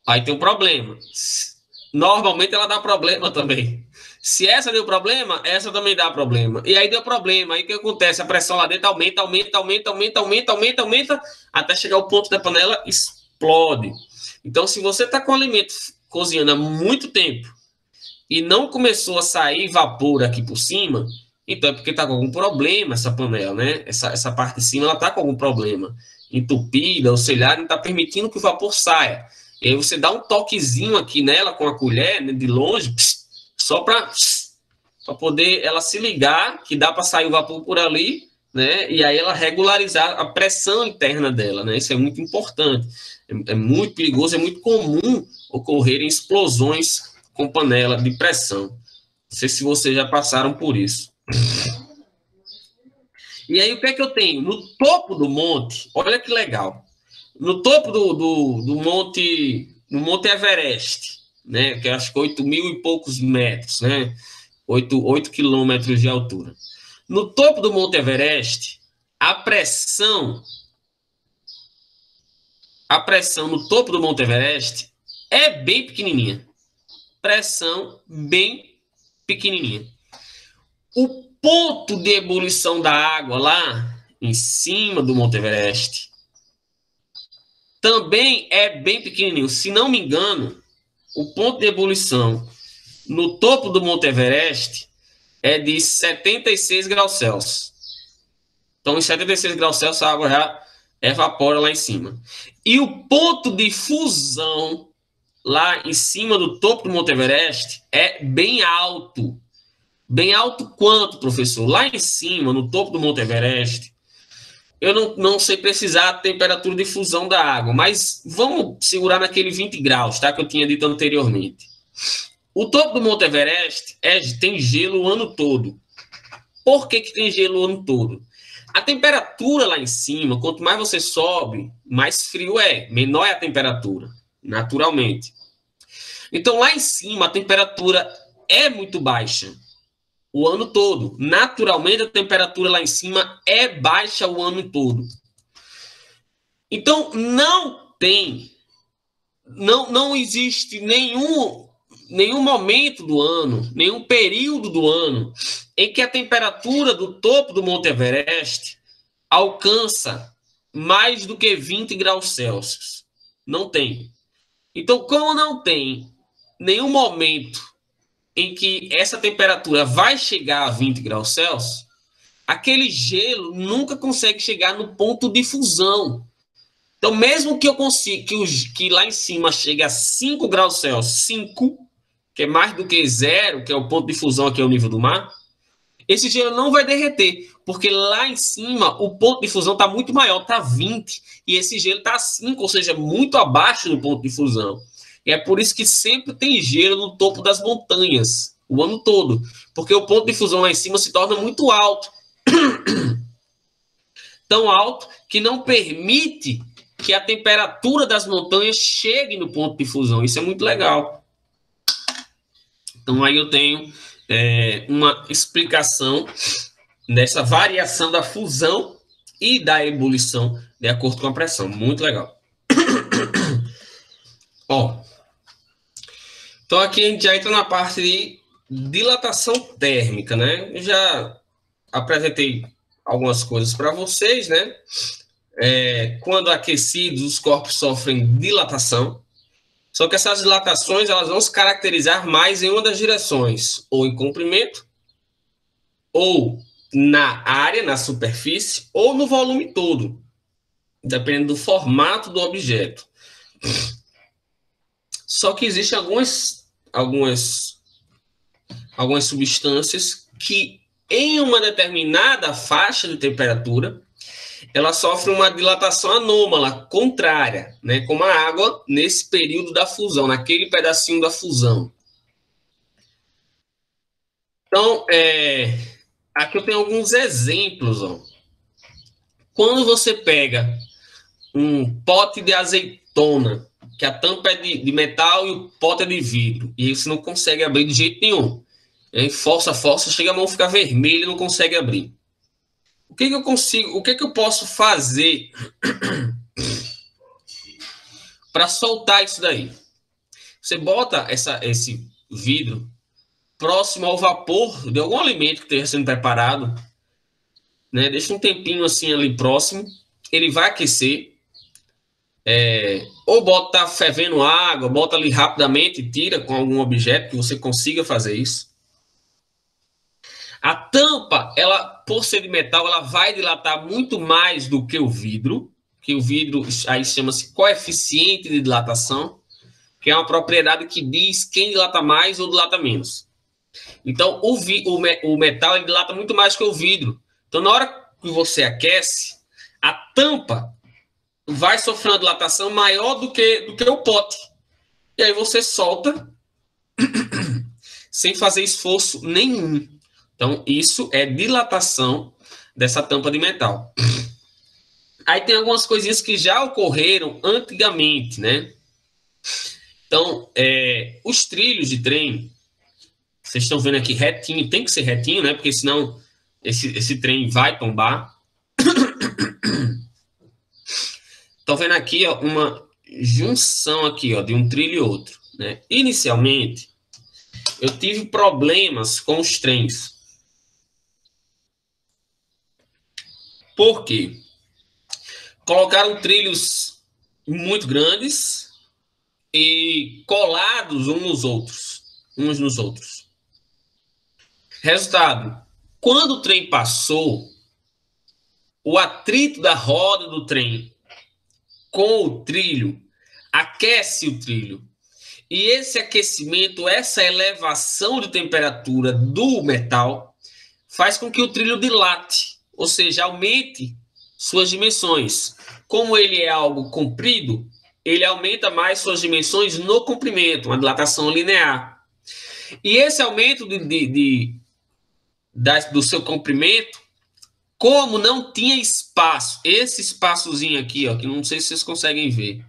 Speaker 1: Aí tem um problema. Normalmente ela dá problema também. Se essa deu problema, essa também dá problema. E aí deu problema. Aí o que acontece? A pressão lá dentro aumenta, aumenta, aumenta, aumenta, aumenta, aumenta, aumenta, até chegar ao ponto da panela explode. Então, se você está com o alimento cozinhando há muito tempo e não começou a sair vapor aqui por cima, então é porque está com algum problema essa panela, né? Essa parte de cima, ela está com algum problema. Entupida, ou sei lá, não está permitindo que o vapor saia. E aí você dá um toquezinho aqui nela com a colher, né, de longe, só para poder ela se ligar, que dá para sair o vapor por ali, né? E aí ela regularizar a pressão interna dela, né? Isso é muito importante. É muito perigoso, é muito comum ocorrerem explosões com panela de pressão. Não sei se vocês já passaram por isso. E aí o que é que eu tenho? No topo do monte, olha que legal. No topo do monte, no Monte Everest, né? Que acho que 8.000 e poucos metros, né? 8 quilômetros de altura. No topo do Monte Everest, a pressão a pressão no topo do Monte Everest é bem pequenininha. Pressão bem pequenininha. O ponto de ebulição da água lá em cima do Monte Everest também é bem pequenininho. Se não me engano, o ponto de ebulição no topo do Monte Everest é de 76 graus Celsius. Então, em 76 graus Celsius, a água já evapora lá em cima. E o ponto de fusão lá em cima do topo do Monte Everest é bem alto. Bem alto quanto, professor? Lá em cima, no topo do Monte Everest, eu não sei precisar a temperatura de fusão da água, mas vamos segurar naquele 20 graus, tá? Que eu tinha dito anteriormente. O topo do Monte Everest tem gelo o ano todo. Por que tem gelo o ano todo? A temperatura lá em cima, quanto mais você sobe, mais frio é, menor é a temperatura, naturalmente. Então, lá em cima, a temperatura é muito baixa o ano todo. Naturalmente, a temperatura lá em cima é baixa o ano todo. Então, não existe nenhum momento do ano, nenhum período do ano em que a temperatura do topo do Monte Everest alcança mais do que 20 graus Celsius. Não tem. Então, como não tem nenhum momento em que essa temperatura vai chegar a 20 graus Celsius, aquele gelo nunca consegue chegar no ponto de fusão. Então, mesmo que eu consiga que lá em cima chegue a 5 graus Celsius, 5, que é mais do que zero, que é o ponto de fusão aqui ao nível do mar, esse gelo não vai derreter, porque lá em cima o ponto de fusão está muito maior, está 20, e esse gelo está 5, ou seja, muito abaixo do ponto de fusão. E é por isso que sempre tem gelo no topo das montanhas, o ano todo, porque o ponto de fusão lá em cima se torna muito alto. Tão alto que não permite que a temperatura das montanhas chegue no ponto de fusão. Isso é muito legal. Então, aí eu tenho uma explicação dessa variação da fusão e da ebulição de acordo com a pressão. Muito legal. Ó, então, aqui a gente já entra na parte de dilatação térmica, né? Eu já apresentei algumas coisas para vocês, né? Quando aquecidos, os corpos sofrem dilatação. Só que essas dilatações elas vão se caracterizar mais em uma das direções, ou em comprimento, ou na área, na superfície, ou no volume todo, dependendo do formato do objeto. Só que existem algumas substâncias que, em uma determinada faixa de temperatura, ela sofre uma dilatação anômala, contrária, né? Como a água nesse período da fusão, naquele pedacinho da fusão. Então, aqui eu tenho alguns exemplos. Ó. Quando você pega um pote de azeitona, que a tampa é de metal e o pote é de vidro, e você não consegue abrir de jeito nenhum. Força, chega a mão ficar vermelha e não consegue abrir. O que eu posso fazer para soltar isso daí? Você bota esse vidro próximo ao vapor de algum alimento que esteja sendo preparado, né? Deixa um tempinho assim ali próximo, ele vai aquecer, ou bota fervendo água, bota ali rapidamente e tira com algum objeto que você consiga fazer isso. A tampa, ela, por ser de metal, ela vai dilatar muito mais do que o vidro, que o vidro aí chama-se coeficiente de dilatação, que é uma propriedade que diz quem dilata mais ou dilata menos. Então, o metal ele dilata muito mais que o vidro. Então, na hora que você aquece, a tampa vai sofrer uma dilatação maior do que o pote. E aí você solta sem fazer esforço nenhum. Então, isso é dilatação dessa tampa de metal. Aí tem algumas coisinhas que já ocorreram antigamente, né? Então, os trilhos de trem, vocês estão vendo aqui retinho, tem que ser retinho, né? Porque senão esse trem vai tombar. Tô vendo aqui, ó, uma junção aqui, ó, de um trilho e outro, né? Inicialmente, eu tive problemas com os trens. Por quê? Colocaram trilhos muito grandes e colados uns nos outros. Resultado, quando o trem passou, o atrito da roda do trem com o trilho aquece o trilho. E esse aquecimento, essa elevação de temperatura do metal, faz com que o trilho dilate, ou seja, aumente suas dimensões. Como ele é algo comprido, ele aumenta mais suas dimensões no comprimento, uma dilatação linear. E esse aumento do seu comprimento, como não tinha espaço, esse espaçozinho aqui, ó, que não sei se vocês conseguem ver,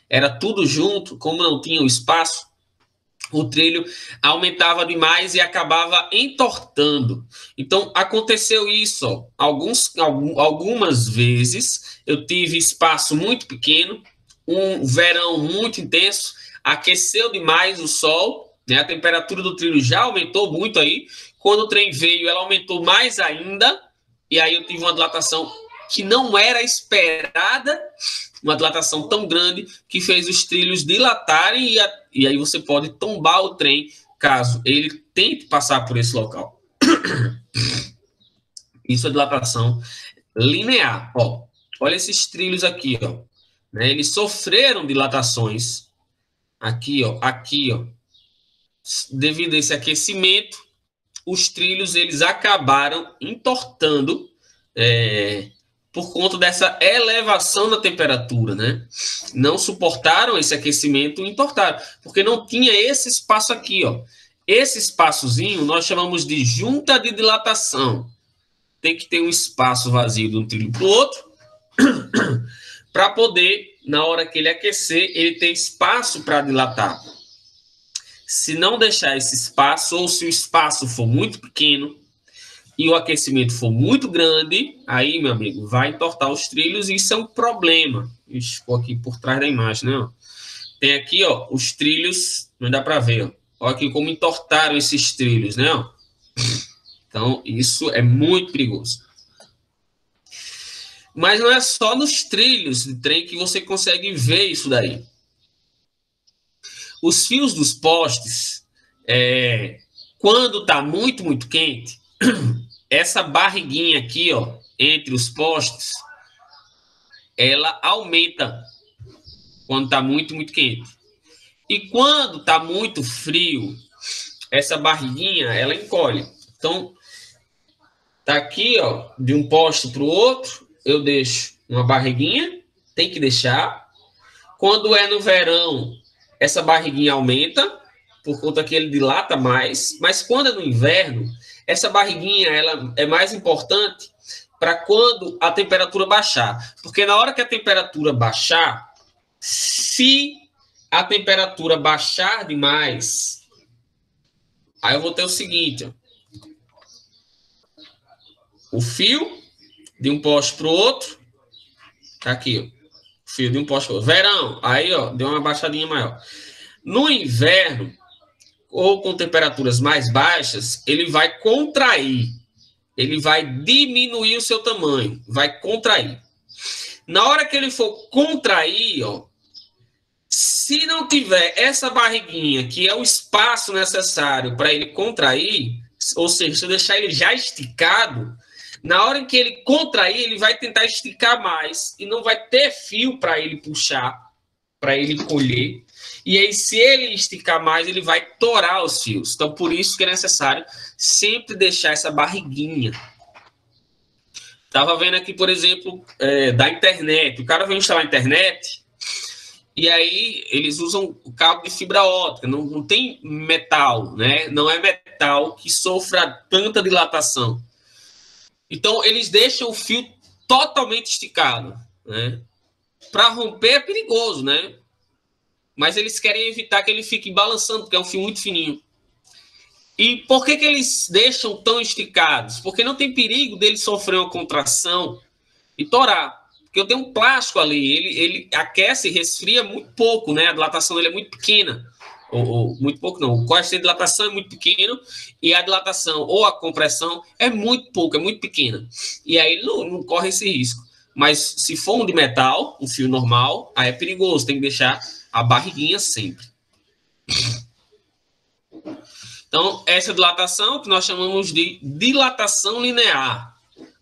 Speaker 1: era tudo junto, como não tinha o espaço, o trilho aumentava demais e acabava entortando. Então, aconteceu isso. Ó. Algumas vezes eu tive espaço muito pequeno, um verão muito intenso, aqueceu demais o sol, né? A temperatura do trilho já aumentou muito aí. Quando o trem veio, ela aumentou mais ainda, e aí eu tive uma dilatação que não era esperada, uma dilatação tão grande que fez os trilhos dilatarem e aí você pode tombar o trem caso ele tente passar por esse local. Isso é dilatação linear. Ó, olha esses trilhos aqui, ó. Né? Eles sofreram dilatações aqui, ó, devido a esse aquecimento, os trilhos eles acabaram entortando por conta dessa elevação da temperatura, né? Não suportaram esse aquecimento e entortaram, porque não tinha esse espaço aqui, ó. Esse espaçozinho nós chamamos de junta de dilatação. Tem que ter um espaço vazio de um trilho para o outro, para poder, na hora que ele aquecer, ele ter espaço para dilatar. Se não deixar esse espaço, ou se o espaço for muito pequeno, e o aquecimento for muito grande, aí, meu amigo, vai entortar os trilhos e isso é um problema. Ixi, ficou aqui por trás da imagem, né? Tem aqui, ó, os trilhos, não dá para ver, ó. Olha aqui como entortaram esses trilhos, né? Então, isso é muito perigoso. Mas não é só nos trilhos de trem que você consegue ver isso daí. Os fios dos postes, quando está muito, muito quente, essa barriguinha aqui, ó, entre os postes, ela aumenta quando está muito, muito quente. E quando está muito frio, essa barriguinha, ela encolhe. Então, tá aqui, ó, de um poste para o outro, eu deixo uma barriguinha, tem que deixar. Quando é no verão, essa barriguinha aumenta, por conta que ele dilata mais. Mas quando é no inverno, essa barriguinha ela é mais importante para quando a temperatura baixar. Porque na hora que a temperatura baixar, se a temperatura baixar demais, aí eu vou ter o seguinte, ó, o fio de um poste para o outro, tá aqui, ó, o fio de um poste para o outro. Verão, aí ó, deu uma baixadinha maior. No inverno, ou com temperaturas mais baixas, ele vai contrair, ele vai diminuir o seu tamanho, vai contrair. Na hora que ele for contrair, ó, se não tiver essa barriguinha, que é o espaço necessário para ele contrair, ou seja, se eu deixar ele já esticado, na hora que ele contrair, ele vai tentar esticar mais e não vai ter fio para ele puxar, para ele colher. E aí, se ele esticar mais, ele vai torar os fios. Então, por isso que é necessário sempre deixar essa barriguinha. Estava vendo aqui, por exemplo, da internet. O cara veio instalar a internet e aí eles usam o cabo de fibra óptica. Não tem metal, né? Não é metal que sofra tanta dilatação. Então, eles deixam o fio totalmente esticado, né? Para romper é perigoso, né? Mas eles querem evitar que ele fique balançando, porque é um fio muito fininho. E por que eles deixam tão esticados? Porque não tem perigo dele sofrer uma contração e torar. Porque eu tenho um plástico ali, ele aquece e resfria muito pouco, né? A dilatação dele é muito pequena. Ou muito pouco não, o coeficiente de dilatação é muito pequeno e a dilatação ou a compressão é muito pouco, é muito pequena. E aí não corre esse risco. Mas se for um de metal, um fio normal, aí é perigoso, tem que deixar a barriguinha sempre. Então, essa dilatação que nós chamamos de dilatação linear.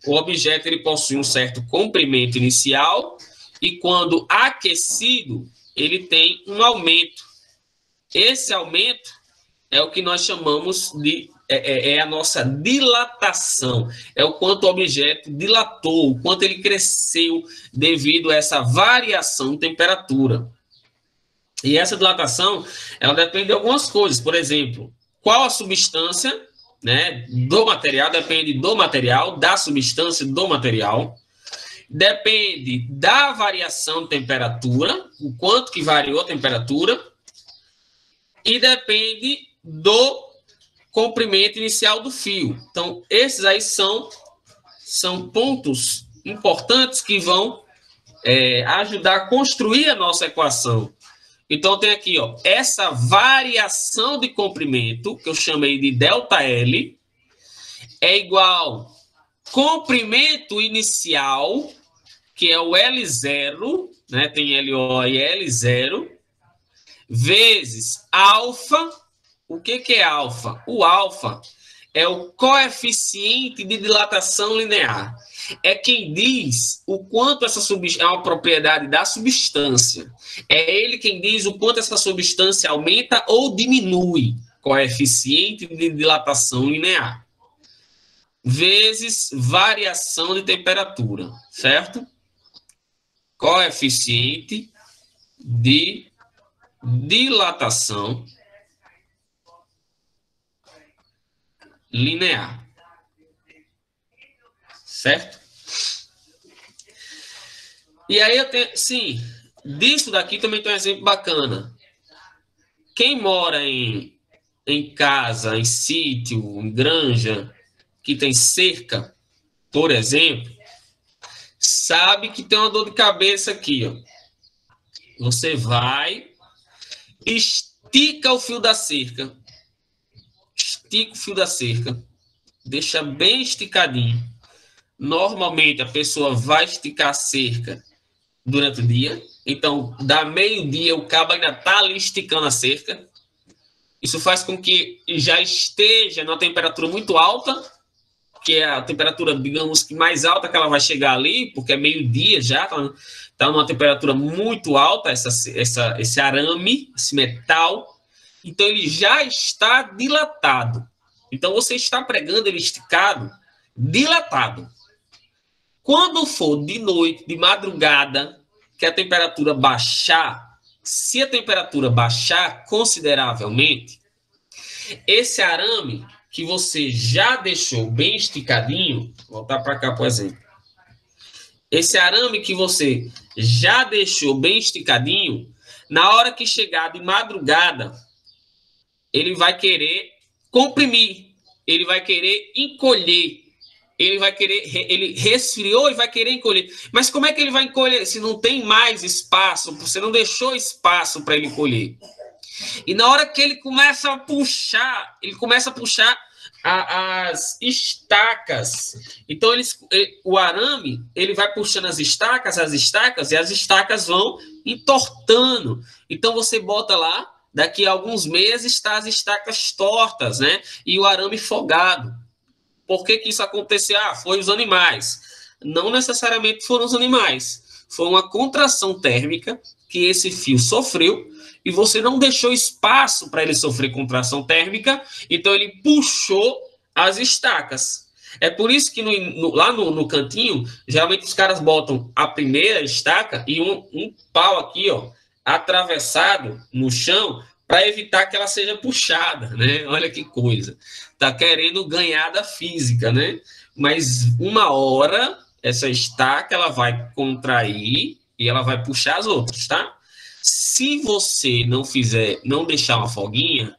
Speaker 1: O objeto ele possui um certo comprimento inicial e quando aquecido, ele tem um aumento. Esse aumento é o que nós chamamos de a nossa dilatação, é o quanto o objeto dilatou, o quanto ele cresceu devido a essa variação de temperatura. E essa dilatação, ela depende de algumas coisas, por exemplo, qual a substância, né, do material, depende do material, da substância do material, depende da variação de temperatura, o quanto que variou a temperatura, e depende do comprimento inicial do fio. Então, esses aí são pontos importantes que vão ajudar a construir a nossa equação. Então, tem aqui, ó, essa variação de comprimento, que eu chamei de ΔL, é igual comprimento inicial, que é o L0, né, tem LO e L0, vezes alfa. O que é alfa? O alfa é o coeficiente de dilatação linear. É quem diz o quanto essa substância é uma propriedade da substância. É ele quem diz o quanto essa substância aumenta ou diminui. Coeficiente de dilatação linear. Vezes variação de temperatura, certo? Coeficiente de dilatação linear. Certo? E aí eu tenho, sim, disso daqui também tem um exemplo bacana. Quem mora em casa, em sítio, em granja, que tem cerca, por exemplo, sabe que tem uma dor de cabeça aqui, ó. Você vai, estica o fio da cerca. Estica o fio da cerca. Deixa bem esticadinho. Normalmente, a pessoa vai esticar a cerca durante o dia. Então, da meio-dia, o cabo ainda está ali esticando a cerca. Isso faz com que já esteja numa temperatura muito alta, que é a temperatura, digamos, que mais alta que ela vai chegar ali, porque é meio-dia já, está numa temperatura muito alta, esse arame, esse metal. Então, ele já está dilatado. Então, você está pregando ele esticado, dilatado. Quando for de noite, de madrugada, que a temperatura baixar, se a temperatura baixar consideravelmente, esse arame que você já deixou bem esticadinho, vou voltar para cá, por exemplo. Esse arame que você já deixou bem esticadinho, na hora que chegar de madrugada, ele vai querer comprimir, ele vai querer encolher. Ele resfriou e vai querer encolher. Mas como é que ele vai encolher se não tem mais espaço? Você não deixou espaço para ele encolher. E na hora que ele começa a puxar, as estacas. Então, o arame, ele vai puxando as estacas, e as estacas vão entortando. Então, você bota lá, daqui a alguns meses, está as estacas tortas, né? E o arame folgado. Por que isso aconteceu? Foi os animais. Não necessariamente foram os animais. Foi uma contração térmica que esse fio sofreu e você não deixou espaço para ele sofrer contração térmica, então ele puxou as estacas. É por isso que lá no cantinho, geralmente os caras botam a primeira estaca e um pau aqui, ó, atravessado no chão, para evitar que ela seja puxada, né? Olha que coisa. Tá querendo ganhar da física, né? Mas uma hora, essa estaca, ela vai contrair e ela vai puxar as outras, tá? Se você não deixar uma folguinha,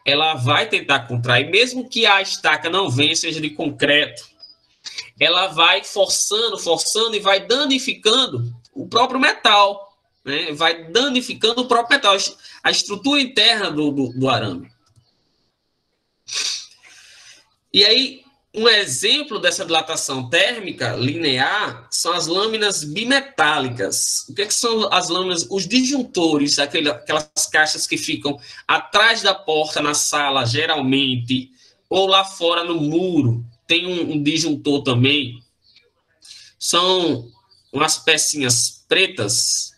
Speaker 1: ela vai tentar contrair, mesmo que a estaca não venha, seja de concreto. ela vai forçando, forçando e vai danificando o próprio metal, né? Vai danificando o próprio metal, a estrutura interna do arame. E aí, um exemplo dessa dilatação térmica linear são as lâminas bimetálicas. O que são as lâminas? Os disjuntores, aquelas caixas que ficam atrás da porta na sala, geralmente, ou lá fora no muro. Tem um disjuntor também. São umas pecinhas pretas,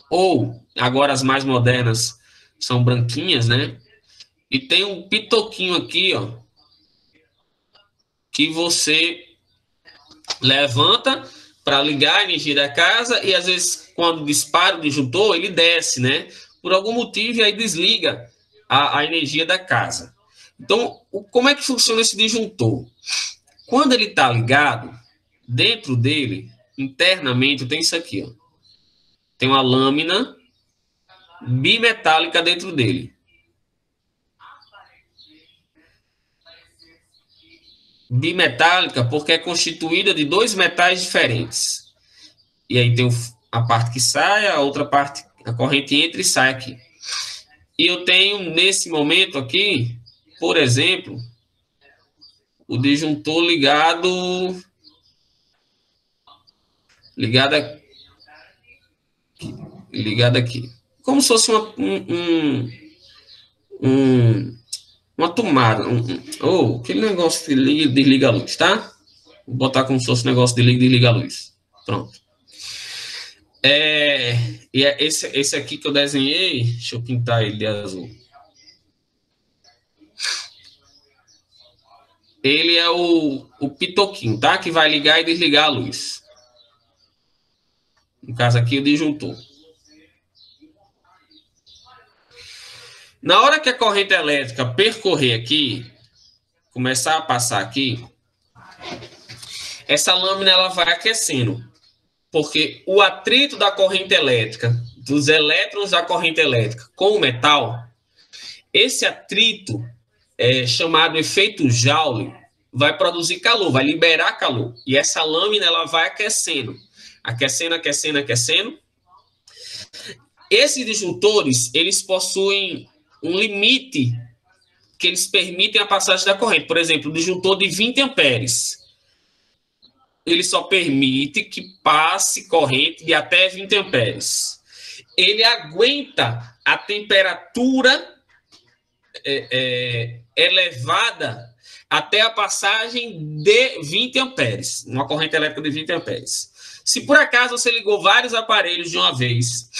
Speaker 1: ou, agora as mais modernas, são branquinhas, né? E tem um pitoquinho aqui, ó, que você levanta para ligar a energia da casa e às vezes quando dispara o disjuntor ele desce, né? Por algum motivo e aí desliga a energia da casa. Então, como é que funciona esse disjuntor? Quando ele está ligado, dentro dele, internamente, tem isso aqui, ó. Tem uma lâmina bimetálica dentro dele. Bimetálica porque é constituída de dois metais diferentes. E aí tem a parte que sai, a outra parte, a corrente entra e sai aqui. E eu tenho, nesse momento aqui, por exemplo, o disjuntor ligado aqui. Como se fosse uma tomada. Aquele negócio que liga e desliga a luz, tá? Vou botar como se fosse um negócio de liga e desliga a luz. Pronto. E é esse aqui que eu desenhei, deixa eu pintar ele de azul. Ele é o pitoquinho, tá? Que vai ligar e desligar a luz. No caso aqui, o disjuntor. Na hora que a corrente elétrica percorrer aqui, começar a passar aqui, essa lâmina ela vai aquecendo. Porque o atrito da corrente elétrica, dos elétrons da corrente elétrica com o metal, esse atrito, chamado efeito Joule, vai produzir calor, vai liberar calor. E essa lâmina ela vai aquecendo. Aquecendo, aquecendo, aquecendo. Esses disjuntores, eles possuem um limite que eles permitem a passagem da corrente. Por exemplo, o disjuntor de 20 amperes. Ele só permite que passe corrente de até 20 amperes. Ele aguenta a temperatura elevada até a passagem de 20 amperes, uma corrente elétrica de 20 amperes. Se por acaso você ligou vários aparelhos de uma vez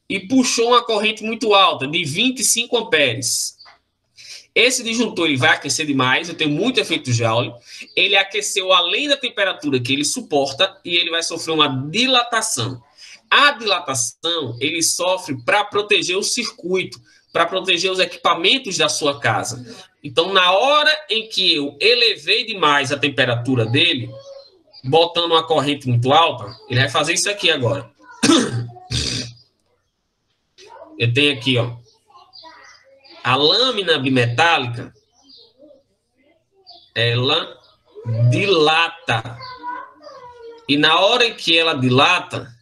Speaker 1: e puxou uma corrente muito alta, de 25 amperes, esse disjuntor ele vai aquecer demais, eu tenho muito efeito Joule, ele aqueceu além da temperatura que ele suporta e ele vai sofrer uma dilatação. A dilatação ele sofre para proteger o circuito, para proteger os equipamentos da sua casa. Então, na hora em que eu elevei demais a temperatura dele, botando uma corrente muito alta, ele vai fazer isso aqui agora. Eu tenho aqui, ó, a lâmina bimetálica, ela dilata. E na hora em que ela dilata,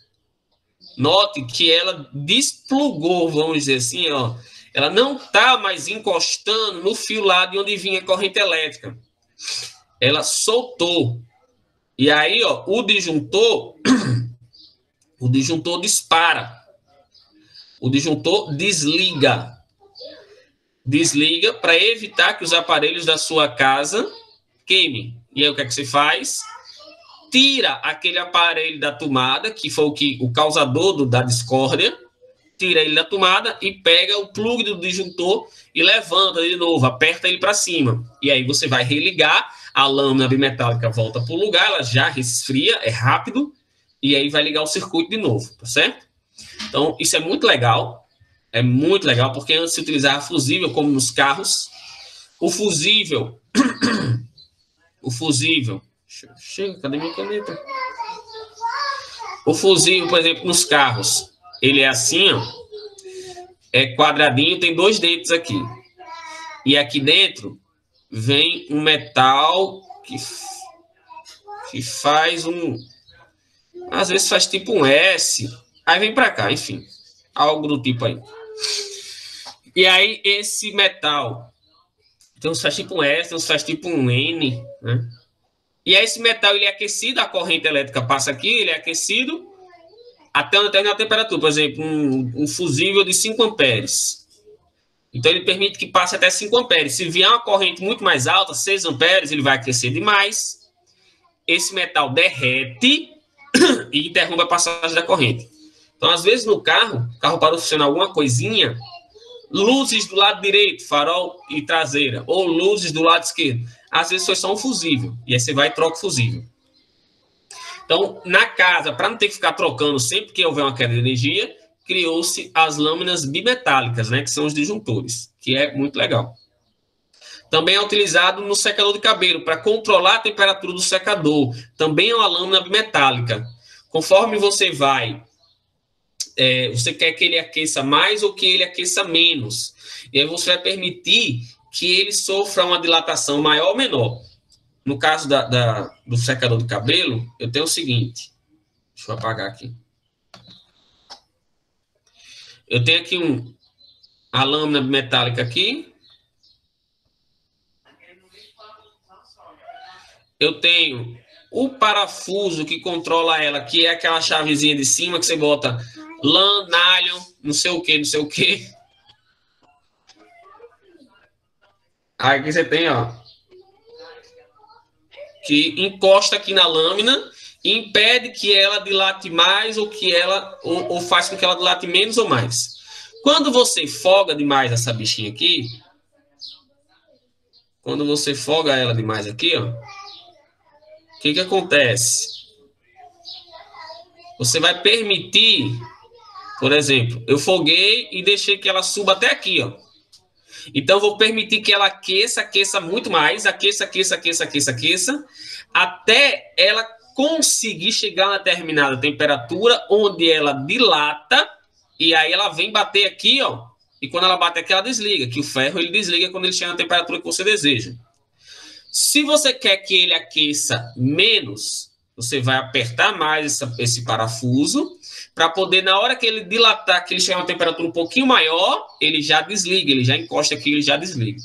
Speaker 1: note que ela desplugou, vamos dizer assim, ó. Ela não está mais encostando no fio lá de onde vinha a corrente elétrica. Ela soltou. E aí, ó, o disjuntor dispara. O disjuntor desliga. Desliga para evitar que os aparelhos da sua casa queimem. E aí o que é que você faz? Tira aquele aparelho da tomada, que foi o causador da discórdia, tira ele da tomada e pega o plug do disjuntor e levanta de novo, aperta ele para cima. E aí você vai religar, a lâmina bimetálica volta para o lugar, ela já resfria, é rápido, e aí vai ligar o circuito de novo, tá certo? Então, isso é muito legal, porque antes se utilizava fusível, como nos carros. O fusível, chega, cadê minha caneta? O fusível, por exemplo, nos carros, ele é assim, ó, é quadradinho, tem 2 dentes aqui. E aqui dentro vem um metal que... que faz às vezes faz tipo um S, aí vem para cá, enfim, algo do tipo aí. E aí esse metal, tem uns faz tipo um S, tem uns faz tipo um N, né? E aí esse metal ele é aquecido, a corrente elétrica passa aqui, ele é aquecido até uma determinada temperatura, por exemplo, um fusível de 5 amperes. Então ele permite que passe até 5 amperes. Se vier uma corrente muito mais alta, 6 amperes, ele vai aquecer demais. Esse metal derrete e interrompe a passagem da corrente. Então, às vezes, no carro, o carro parou de funcionar alguma coisinha, luzes do lado direito, farol e traseira, ou luzes do lado esquerdo. Às vezes foi só um fusível, e aí você vai e troca o fusível. Então, na casa, para não ter que ficar trocando sempre que houver uma queda de energia, criou-se as lâminas bimetálicas, né, que são os disjuntores, que é muito legal. Também é utilizado no secador de cabelo, para controlar a temperatura do secador. Também é uma lâmina bimetálica. Conforme você vai, você quer que ele aqueça mais ou que ele aqueça menos. E aí você vai permitir que ele sofra uma dilatação maior ou menor. No caso do secador de cabelo, eu tenho o seguinte. Deixa eu apagar aqui. Eu tenho aqui a lâmina metálica aqui. Eu tenho o parafuso que controla ela, que é aquela chavezinha de cima que você bota lã, nylon, não sei o que, não sei o que. Aí aqui você tem, ó, que encosta aqui na lâmina e impede que ela dilate mais ou faz com que ela dilate menos ou mais. Quando você folga demais essa bichinha aqui, quando você folga ela demais aqui, ó, o que acontece? Você vai permitir, por exemplo, eu folguei e deixei que ela suba até aqui, ó. Então, eu vou permitir que ela aqueça muito mais, aqueça, até ela conseguir chegar a uma determinada temperatura, onde ela dilata, e aí ela vem bater aqui, ó, e quando ela bate aqui, ela desliga, que o ferro ele desliga quando ele chega na temperatura que você deseja. Se você quer que ele aqueça menos, você vai apertar mais esse parafuso, para poder, na hora que ele dilatar, que ele chegar a uma temperatura um pouquinho maior, ele já desliga, ele já encosta aqui, ele já desliga.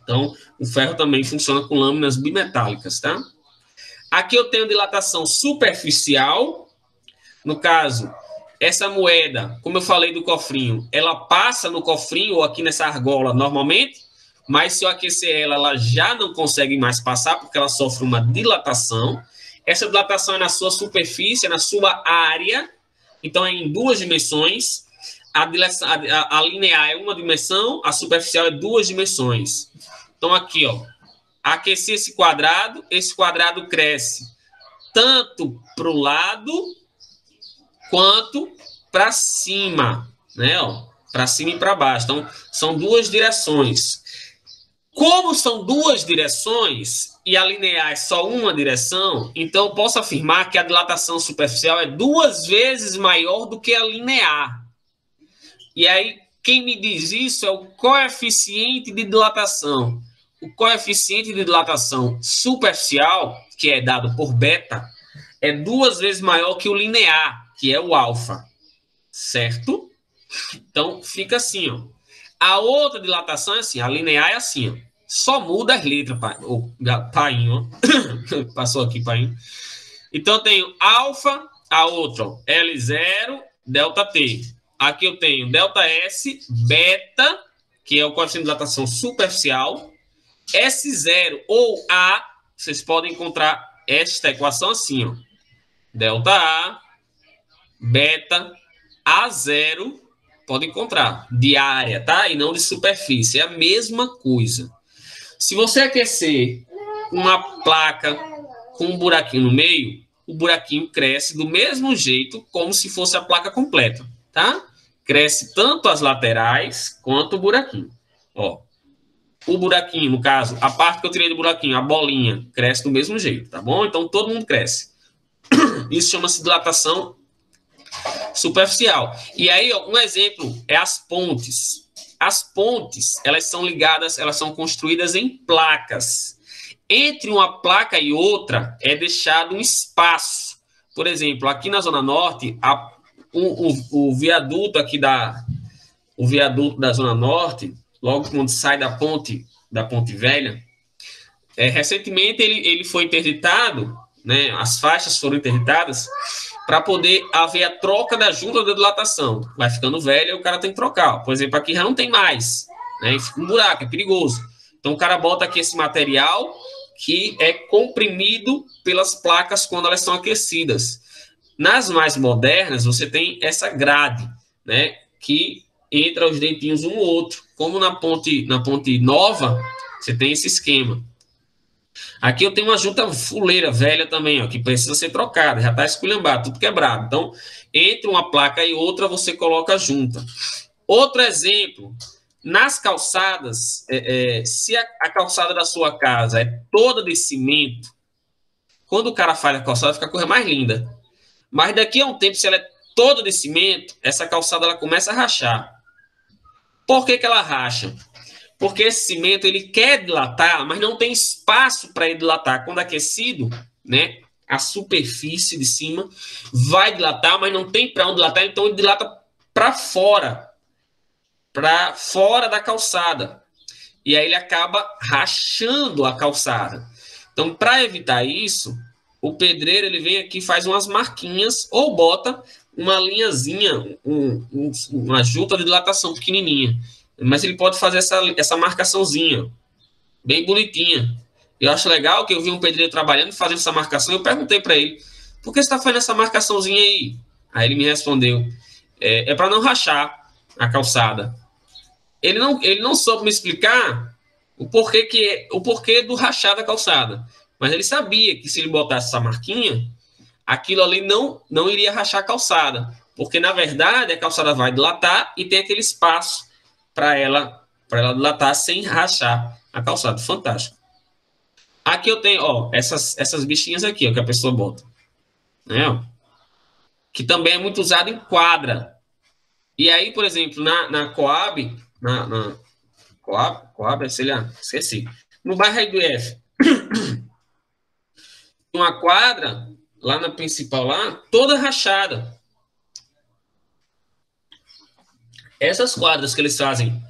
Speaker 1: Então, o ferro também funciona com lâminas bimetálicas, tá? Aqui eu tenho dilatação superficial. No caso, essa moeda, como eu falei do cofrinho, ela passa no cofrinho ou aqui nessa argola normalmente, mas se eu aquecer ela, ela já não consegue mais passar, porque ela sofre uma dilatação. Essa dilatação é na sua superfície, é na sua área. Então, é em duas dimensões. A linear é uma dimensão, a superficial é duas dimensões. Então, aqui, ó, aqueci esse quadrado cresce tanto para o lado quanto para cima, né? Para cima e para baixo. Então, são duas direções. Como são duas direções e a linear é só uma direção, então eu posso afirmar que a dilatação superficial é 2 vezes maior do que a linear. E aí, quem me diz isso é o coeficiente de dilatação. O coeficiente de dilatação superficial, que é dado por beta, é 2 vezes maior que o linear, que é o alfa. Certo? Então, fica assim, ó. A outra dilatação é assim, a linear é assim, ó. Só muda as letras, painho, ó. Passou aqui, painho. Então, eu tenho alfa, a outra, ó, L0, delta T. Aqui eu tenho delta S, beta, que é o coeficiente de dilatação superficial, S0 ou A, vocês podem encontrar esta equação assim, ó. Delta A, beta, A0, pode encontrar, de área, tá? E não de superfície, é a mesma coisa. Se você aquecer uma placa com um buraquinho no meio, o buraquinho cresce do mesmo jeito como se fosse a placa completa, tá? Cresce tanto as laterais quanto o buraquinho. Ó, o buraquinho, no caso, a parte que eu tirei do buraquinho, a bolinha, cresce do mesmo jeito, tá bom? Então, todo mundo cresce. Isso chama-se dilatação superficial. E aí, ó, um exemplo é as pontes. As pontes, elas são ligadas, elas são construídas em placas. Entre uma placa e outra é deixado um espaço. Por exemplo, aqui na Zona Norte, o viaduto aqui o viaduto da Zona Norte, logo quando sai da Ponte Velha, recentemente ele foi interditado, né, as faixas foram interditadas para poder haver a troca da junta da dilatação. Vai ficando velha e o cara tem que trocar. Por exemplo, aqui já não tem mais, né, fica um buraco, é perigoso. Então o cara bota aqui esse material que é comprimido pelas placas quando elas são aquecidas. Nas mais modernas, você tem essa grade, né, que entra os dentinhos um no outro. Como na ponte nova, você tem esse esquema. Aqui eu tenho uma junta fuleira velha também, ó, que precisa ser trocada, já está esculhambado, tudo quebrado. Então, entre uma placa e outra, você coloca a junta. Outro exemplo, nas calçadas, se a calçada da sua casa é toda de cimento, quando o cara faz a calçada, fica a coisa mais linda. Mas daqui a um tempo, se ela é toda de cimento, essa calçada ela começa a rachar. Por que ela racha? Porque esse cimento ele quer dilatar, mas não tem espaço para ele dilatar. Quando aquecido, né, a superfície de cima vai dilatar, mas não tem para onde dilatar, então ele dilata para fora da calçada. E aí ele acaba rachando a calçada. Então, para evitar isso, o pedreiro ele vem aqui, faz umas marquinhas ou bota uma linhazinha, uma junta de dilatação pequenininha. Mas ele pode fazer essa marcaçãozinha, bem bonitinha. Eu acho legal que eu vi um pedreiro trabalhando, fazendo essa marcação. Eu perguntei para ele, por que você está fazendo essa marcaçãozinha aí? Aí ele me respondeu, é para não rachar a calçada. Ele não soube me explicar o porquê do rachar da calçada. Mas ele sabia que se ele botasse essa marquinha, aquilo ali não iria rachar a calçada. Porque, na verdade, a calçada vai dilatar e tem aquele espaço para ela dilatar sem rachar a calçada. Fantástico. Aqui eu tenho, ó, essas bichinhas aqui, ó, que a pessoa bota. Né, ó, que também é muito usado em quadra. E aí, por exemplo, na Coab, Coab, sei lá, esqueci. No bairro aí do IF, uma quadra, lá na principal, lá, toda rachada. Essas quadras que eles fazem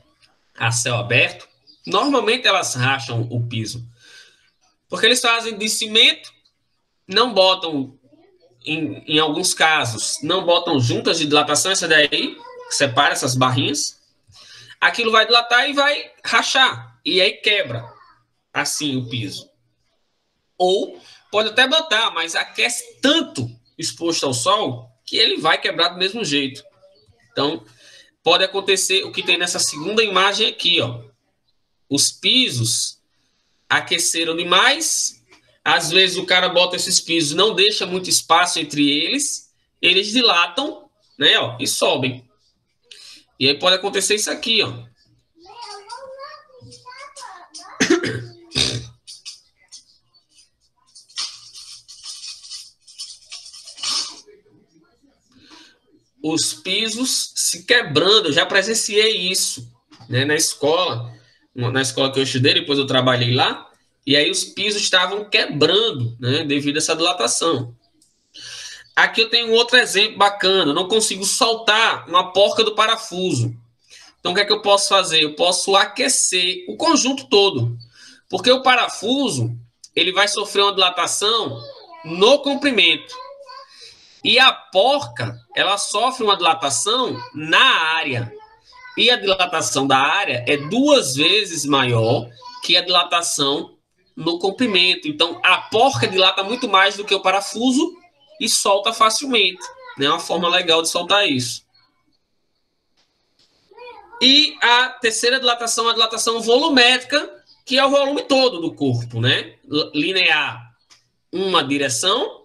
Speaker 1: a céu aberto, normalmente elas racham o piso. Porque eles fazem de cimento, não botam, em alguns casos, não botam juntas de dilatação, essa daí, separa essas barrinhas. Aquilo vai dilatar e vai rachar. E aí quebra, assim, o piso. Ou pode até botar, mas aquece tanto exposto ao sol que ele vai quebrar do mesmo jeito. Então, pode acontecer o que tem nessa segunda imagem aqui, ó. Os pisos aqueceram demais, às vezes o cara bota esses pisos, não deixa muito espaço entre eles, eles dilatam, né, ó, e sobem. E aí pode acontecer isso aqui, ó. Os pisos se quebrando, eu já presenciei isso, né, na escola que eu estudei, depois eu trabalhei lá, e aí os pisos estavam quebrando, né, devido a essa dilatação. Aqui eu tenho um outro exemplo bacana, eu não consigo soltar uma porca do parafuso. Então o que é que eu posso fazer? Eu posso aquecer o conjunto todo, porque o parafuso ele vai sofrer uma dilatação no comprimento. E a porca, ela sofre uma dilatação na área. E a dilatação da área é 2 vezes maior que a dilatação no comprimento. Então, a porca dilata muito mais do que o parafuso e solta facilmente. É uma forma legal de soltar isso. E a terceira dilatação é a dilatação volumétrica, que é o volume todo do corpo, né? Linear, uma direção,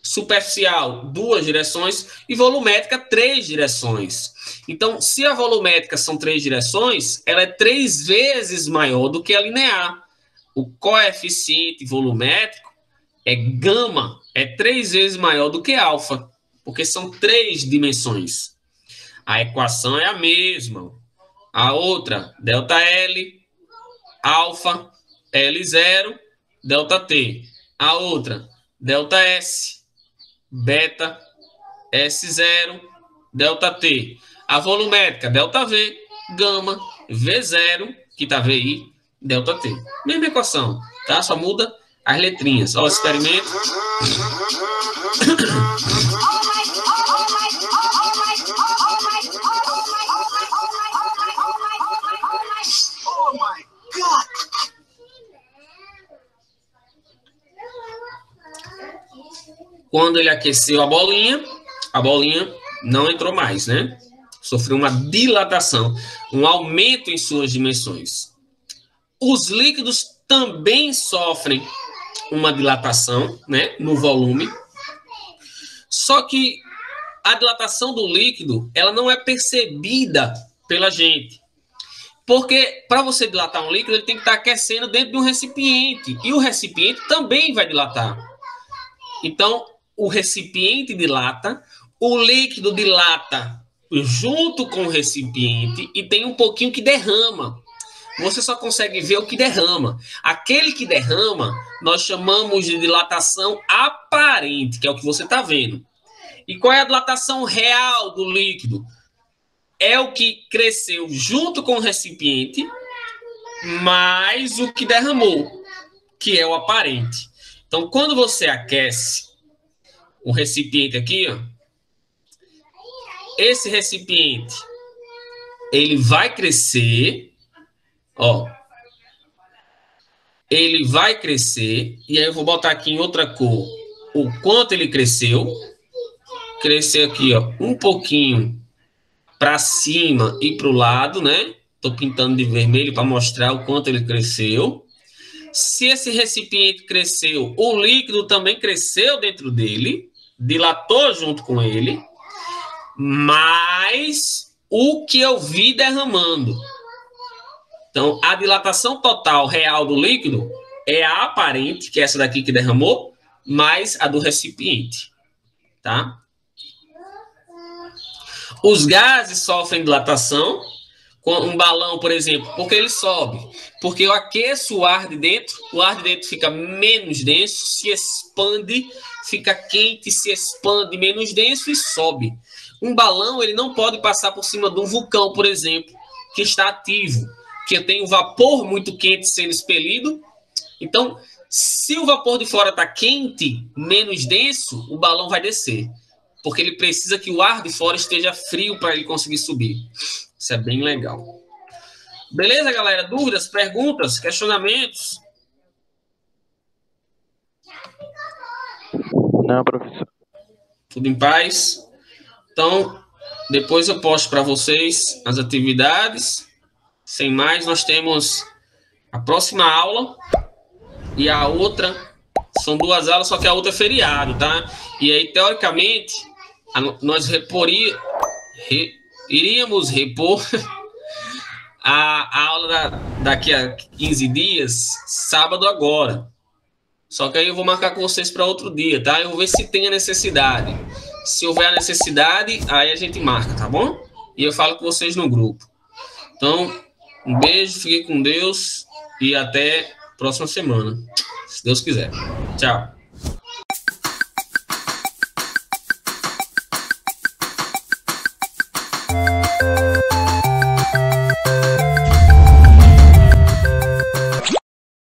Speaker 1: superficial, 2 direções, e volumétrica, 3 direções. Então, se a volumétrica são 3 direções, ela é 3 vezes maior do que a linear. O coeficiente volumétrico é gama, é 3 vezes maior do que alfa, porque são 3 dimensões. A equação é a mesma. A outra, ΔL, alfa, L0, ΔT. A outra, ΔS, beta, S0, ΔT. A volumétrica, ΔV, gama, V0, que está VI, ΔT. Mesma equação, tá? Só muda as letrinhas. Ó, o experimento. Quando ele aqueceu a bolinha não entrou mais, né? Sofreu uma dilatação, um aumento em suas dimensões. Os líquidos também sofrem uma dilatação, né, no volume. Só que a dilatação do líquido, ela não é percebida pela gente. Porque para você dilatar um líquido, ele tem que estar aquecendo dentro de um recipiente. E o recipiente também vai dilatar. Então, o recipiente dilata, o líquido dilata junto com o recipiente e tem um pouquinho que derrama. Você só consegue ver o que derrama. Aquele que derrama, nós chamamos de dilatação aparente, que é o que você está vendo. E qual é a dilatação real do líquido? É o que cresceu junto com o recipiente, mais o que derramou, que é o aparente. Então, quando você aquece o recipiente aqui, ó, esse recipiente, ele vai crescer, ó, ele vai crescer, e aí eu vou botar aqui em outra cor o quanto ele cresceu. Cresceu aqui, ó, um pouquinho para cima e para o lado, né? Estou pintando de vermelho para mostrar o quanto ele cresceu. Se esse recipiente cresceu, o líquido também cresceu dentro dele, dilatou junto com ele, mas o que eu vi derramando. Então, a dilatação total real do líquido é a aparente, que é essa daqui que derramou, mais a do recipiente, tá? Os gases sofrem dilatação, com um balão, por exemplo, porque ele sobe. Porque eu aqueço o ar de dentro fica menos denso, se expande, fica quente, se expande menos denso e sobe. Um balão, ele não pode passar por cima de um vulcão, por exemplo, que está ativo, que tem um vapor muito quente sendo expelido. Então, se o vapor de fora está quente, menos denso, o balão vai descer. Porque ele precisa que o ar de fora esteja frio para ele conseguir subir. Isso é bem legal. Beleza, galera? Dúvidas, perguntas, questionamentos?
Speaker 2: Não, professor.
Speaker 1: Tudo em paz? Então, depois eu posto para vocês as atividades. Sem mais, nós temos a próxima aula e a outra. São 2 aulas, só que a outra é feriado, tá? E aí, teoricamente, nós iríamos repor a aula daqui a 15 dias, sábado agora. Só que aí eu vou marcar com vocês para outro dia, tá? Eu vou ver se tem a necessidade. Se houver a necessidade, aí a gente marca, tá bom? E eu falo com vocês no grupo. Então, um beijo, fiquem com Deus e até a próxima semana, se Deus quiser. Tchau.